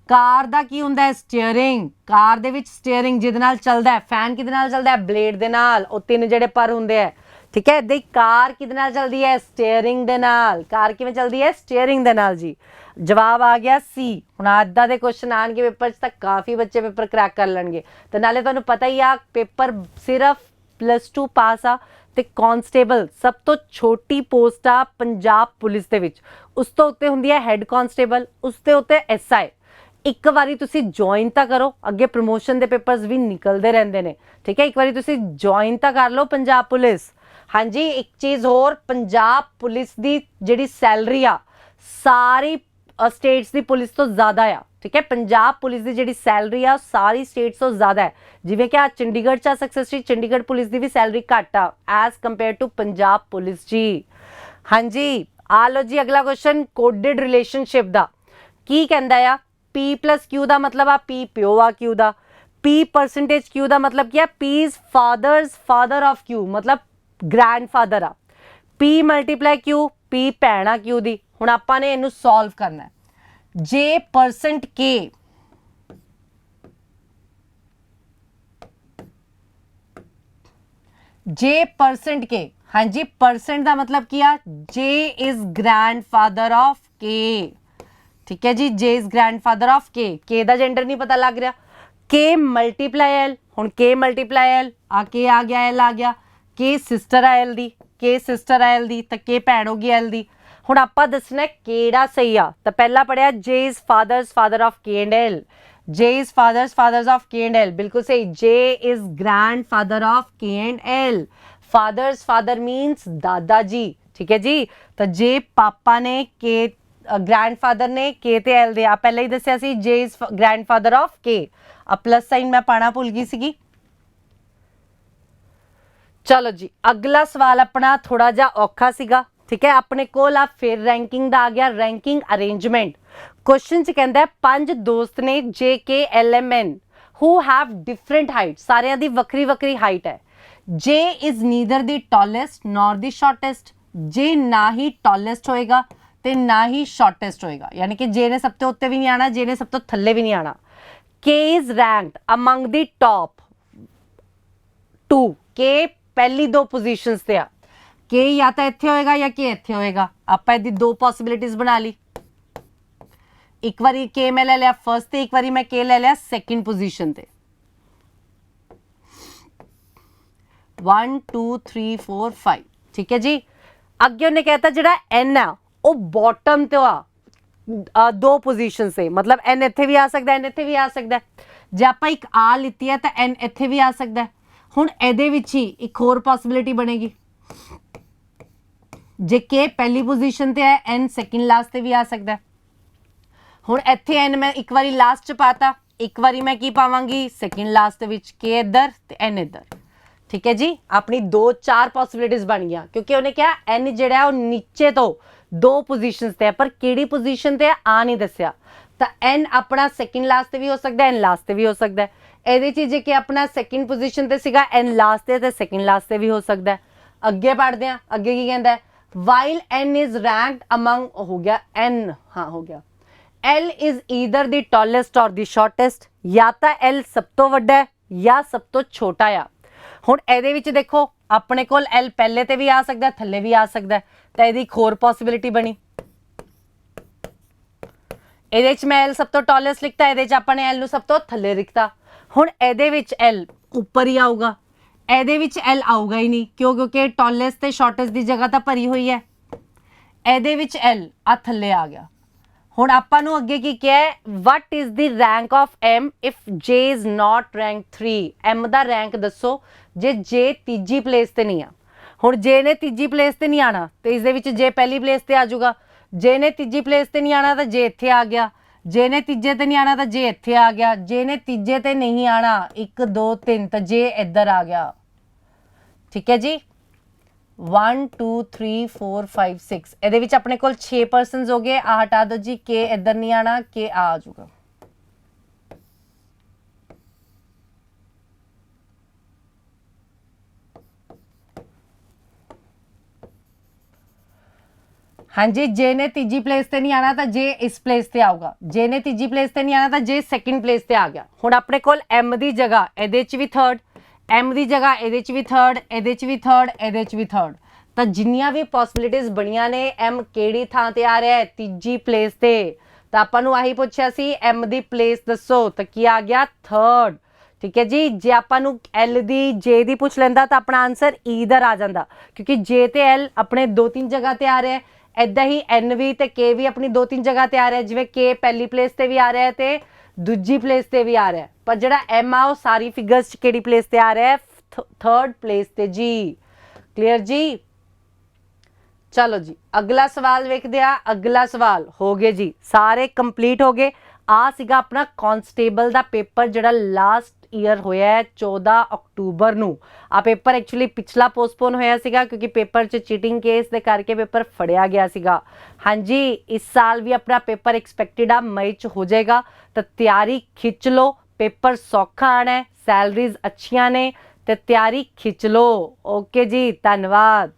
कार दा की हुंदा है स्टीयरिंग, कार दे विच स्टीयरिंग जिहदे नाल चलदा है, फैन किहदे नाल चलदा है ब्लेड दे नाल, और तीन जेडे पर हुंदे है। ठीक है, इदां ही कार किहदे नाल चलदी है स्टीयरिंग दे नाल, कार किवें चलदी है स्टीयरिंग दे नाल जी। जवाब आ गया सी। हुण अद्धा दे क्वेश्चन आएंगे पेपर च तां काफ़ी बच्चे पेपर क्रैक कर लैणगे। तो नाले तुहानूं पता ही आ पेपर सिर्फ +2 पास आ ते कांस्टेबल सब तो छोटी पोस्ट आ पंजाब पुलिस दे विच। उस तो उत्ते हुंदी है हैड कांस्टेबल, उस ते उत्ते SI। एक बारी तुसी ज्वाइन तो करो, अगे प्रमोशन के पेपर्स भी निकलते रहते हैं। ठीक है, एक बारी तुसी ज्वाइन तो कर लो पंजाब पुलिस। हाँ जी एक चीज़ होर, पंजाब पुलिस की जिहड़ी सैलरी आ सारी स्टेट्स की पुलिस तो ज़्यादा आ। ठीक है, पंजाब पुलिस की जिहड़ी सैलरी आ सारी स्टेट्स तो ज़्यादा है। जिवें कि चंडीगढ़ च सक्सेस जी, चंडीगढ़ पुलिस की भी सैलरी घट आ as compare to Punjab police जी। हाँ जी आ लो जी अगला क्वेश्चन कोडेड रिलेशनशिप का की कहंदा आ। P + Q का मतलब आ P प्यो आ Q का, P % Q का मतलब क्या P is father of Q मतलब ग्रैंडफादर आ, P × Q P भैन आ Q दी। हुण आपां ने इनू सॉल्व करना है। J % K J % K। हाँ जी परसेंट का मतलब क्या J is grandfather of K। ठीक है जी, जे इज ग्रैंडफादर ऑफ के ਦਾ जेंडर नहीं पता लग रहा, के मल्टीप्लाई एल, हुण के मल्टीप्लाई एल आ के आ गया, एल आ गया, के सिस्टर आ एल दी, के सिस्टर आ एल दी, तो के भैन हो गई एल दी। हुण आपां दसना किहड़ा सही आ, तो पहला पढ़िया J is father of K and L, J is fathers of K and L, बिल्कुल सही। J is grandfather of K and L, father means दादाजी, ठीक है जी। तो जे पापा ने के ग्रैंडफादर ने के ते एल दे, आप पहले ही दसिया सी जे इज ग्रैंडफादर ऑफ के, अब प्लस साइन मैं पाना भुल गई सीगी। चलो जी, अगला सवाल अपना थोड़ा जा औखा सीगा, ठीक है। अपने कोल आ फिर रैंकिंग दा आ गया, रैंकिंग अरेंजमेंट। क्वेश्चन च कहंदा है 5 दोस्त ने J K L M N who have different height, सारियां दी वक्री वक्री हाइट है। J is neither the tallest nor the shortest, J ना ही टॉलेस्ट होएगा ते ना ही शॉर्टेस्ट होएगा, यानी कि जे ने सब तो उत्ते भी नहीं आना, जे ने सब तो थल्ले भी नहीं आना। के is ranked among the top 2, के पहली 2 पोजीशंस ते आ, के या तो इत्थे होएगा या के इत्थे होएगा। आपां इहदी 2 पॉसिबिलिटीज बना ली, एक बारी के मैं ले लिया फर्स्ट ते, एक बारी मैं के ले लिया सेकंड पोजीशन ते। 1 2 3 4 5, ठीक है जी। अगे उन्हें कहता जिहड़ा एन आ वो बॉटम तो आ 2 पोजीशन से, मतलब एन इत्थे भी आ सकता है, एन इत्थे भी आ सकता है। जे आपां एक आ लित्ती है तो एन इत्थे भी आ सकता है। हुण इहदे विच ही एक होर पॉसिबिलिटी बनेगी, जे के पहली पोजीशन ते है एन सेकंड लास्ट ते भी आ सकता है। हुण इत्थे एन मैं एक बारी लास्ट च पाता, एक बारी मैं की पावांगी सेकंड लास्ट विच, के इधर ते एन इधर, ठीक है जी। अपनी 2-4 पॉसिबिलिटीज बन गया, क्योंकि उन्हें क्या एन जिहड़ा वो नीचे तो 2 पोजीशंस ते है, पर किहड़ी पोजीशन ते आ नहीं दसिया। तो एन अपना सेकंड लास्ट भी हो सकता है, एन लास्ट ते भी हो सकता है। ਇਹਦੇ ਚ ਜੇ ਕਿ अपना सेकंड पोजीशन ਤੇ ਸੀਗਾ, एन लास्ट ਤੇ सेकंड लास्ट ਤੇ भी हो सकता है। ਅੱਗੇ पढ़ते हैं, ਅੱਗੇ ਕੀ ਕਹਿੰਦਾ है, while n is ranked among, हो गया n, हाँ हो गया, L is either the tallest or the shortest, या तो L सब तो ਵੱਡਾ है या सब तो छोटा आ। ਹੁਣ ਇਹਦੇ ਵਿੱਚ देखो अपने कोल L पहले ते भी आ सकता है, थल्ले भी आ सकता है, तो ਇਹਦੀ एक होर पॉसिबिलिटी बनी। ਇਹਦੇ ਚ मैं L सब तो टॉलेस्ट लिखता, ਇਹਦੇ ਚ ਆਪਾਂ ਨੇ L ਨੂੰ सब तो थल्ले लिखता। ਹੁਣ ਇਹਦੇ ਵਿੱਚ L ਉੱਪਰ ਹੀ ਆਊਗਾ, ਇਹਦੇ ਵਿੱਚ L ਆਊਗਾ ਹੀ ਨਹੀਂ, ਕਿਉਂ, ਕਿਉਂਕਿ ਟॉलेस्ट ਤੇ ਸ਼ਾਰਟੇਸਟ ਦੀ ਜਗ੍ਹਾ ਤਾਂ ਭਰੀ ਹੋਈ ਹੈ। ਇਹਦੇ ਵਿੱਚ L ਆ ਥੱਲੇ ਆ ਗਿਆ। ਹੁਣ ਆਪਾਂ ਨੂੰ ਅੱਗੇ ਕੀ ਕਿਹਾ ਹੈ, what is the rank of M if J is not rank 3, M the rank ਦੱਸੋ ਜੇ J ਤੀਜੀ ਪਲੇਸ ਤੇ ਨਹੀਂ ਆ। ਹੁਣ J ਨੇ ਤੀਜੀ ਪਲੇਸ ਤੇ ਨਹੀਂ ਆਣਾ ਤੇ ਇਸ ਦੇ ਵਿੱਚ J ਪਹਿਲੀ ਪਲੇਸ ਤੇ ਆ ਜਾਊਗਾ, J ਨੇ ਤੀਜੀ ਪਲੇਸ ਤੇ ਨਹੀਂ ਆਣਾ ਤਾਂ J ਇੱਥੇ ਆ ਗਿਆ, जे ने तीजे ते नहीं आना तो जे इत्थे आ गया, जे ने तीजे ते नहीं आना 1 2 3 तो जे इधर आ गया, ठीक है जी। 1 2 3 4 5 6 ਇਹਦੇ ਵਿੱਚ ਆਪਣੇ ਕੋਲ 6 पर्सनस हो गए। आ हटा दो जी, के इधर नहीं आना, के आ जाऊगा। हाँ जी, जे ने तीजी प्लेस ते नहीं आना तो जे इस प्लेस ते आऊगा, जे ने तीजी प्लेस ते नहीं आना तो जे सेकंड प्लेस ते आ गया। हुण अपने कोल M दी जगह ਇਹਦੇ ਚ ਵੀ थर्ड, M दी जगह ਇਹਦੇ ਚ ਵੀ थर्ड, ਇਹਦੇ ਚ ਵੀ थर्ड, ਇਹਦੇ ਚ ਵੀ थर्ड, तो जिन्नियां भी पॉसिबिलिटीज बणियां ने M ਕਿਹੜੀ ਥਾਂ ਤੇ ਆ ਰਿਹਾ है, तीजी प्लेस ते। तो ਆਪਾਂ ਨੂੰ ਆਹੀ ਪੁੱਛਿਆ ਸੀ M ਦੀ प्लेस दसो, तो की आ गया थर्ड, ठीक है जी। जे ਆਪਾਂ ਨੂੰ L ਦੀ J ਦੀ ਪੁੱਛ ਲੈਂਦਾ ਤਾਂ ਆਪਣਾ ਆਨਸਰ ईधर आ ਜਾਂਦਾ, क्योंकि J ਤੇ L ਆਪਣੇ 2-3 जगह ਤੇ आ रहा है। इदा ही एन भी तो के भी अपनी 2-3 जगह ते आ रहा है, जिवें के पहली प्लेस ते भी आ रहा है तो दूजी प्लेस ते भी आ रहा है, पर जिहड़ा एम आ सारी फिगर्स किहड़ी प्लेस ते आ रहा है, थर्ड प्लेस ते जी। क्लीयर जी। चलो जी, अगला सवाल वेखदे आ। अगला सवाल हो गए जी, सारे कंप्लीट हो गए। आ सीगा अपना कांस्टेबल दा पेपर जिहड़ा लास्ट ईयर होया है 14 अक्टूबर नूं। आ पेपर एक्चुअली पिछला पोस्टपोन होया सीगा क्योंकि पेपर च चीटिंग केस दे करके पेपर फड़िया गया सीगा। हाँ जी, इस साल भी अपना पेपर एक्सपेक्टेड आ मई च हो जाएगा, तो तैयारी खिंच लो, पेपर सौखा आना है, सैलरीज अच्छियां ने, तो तैयारी खिंच लो। ओके जी, धन्यवाद।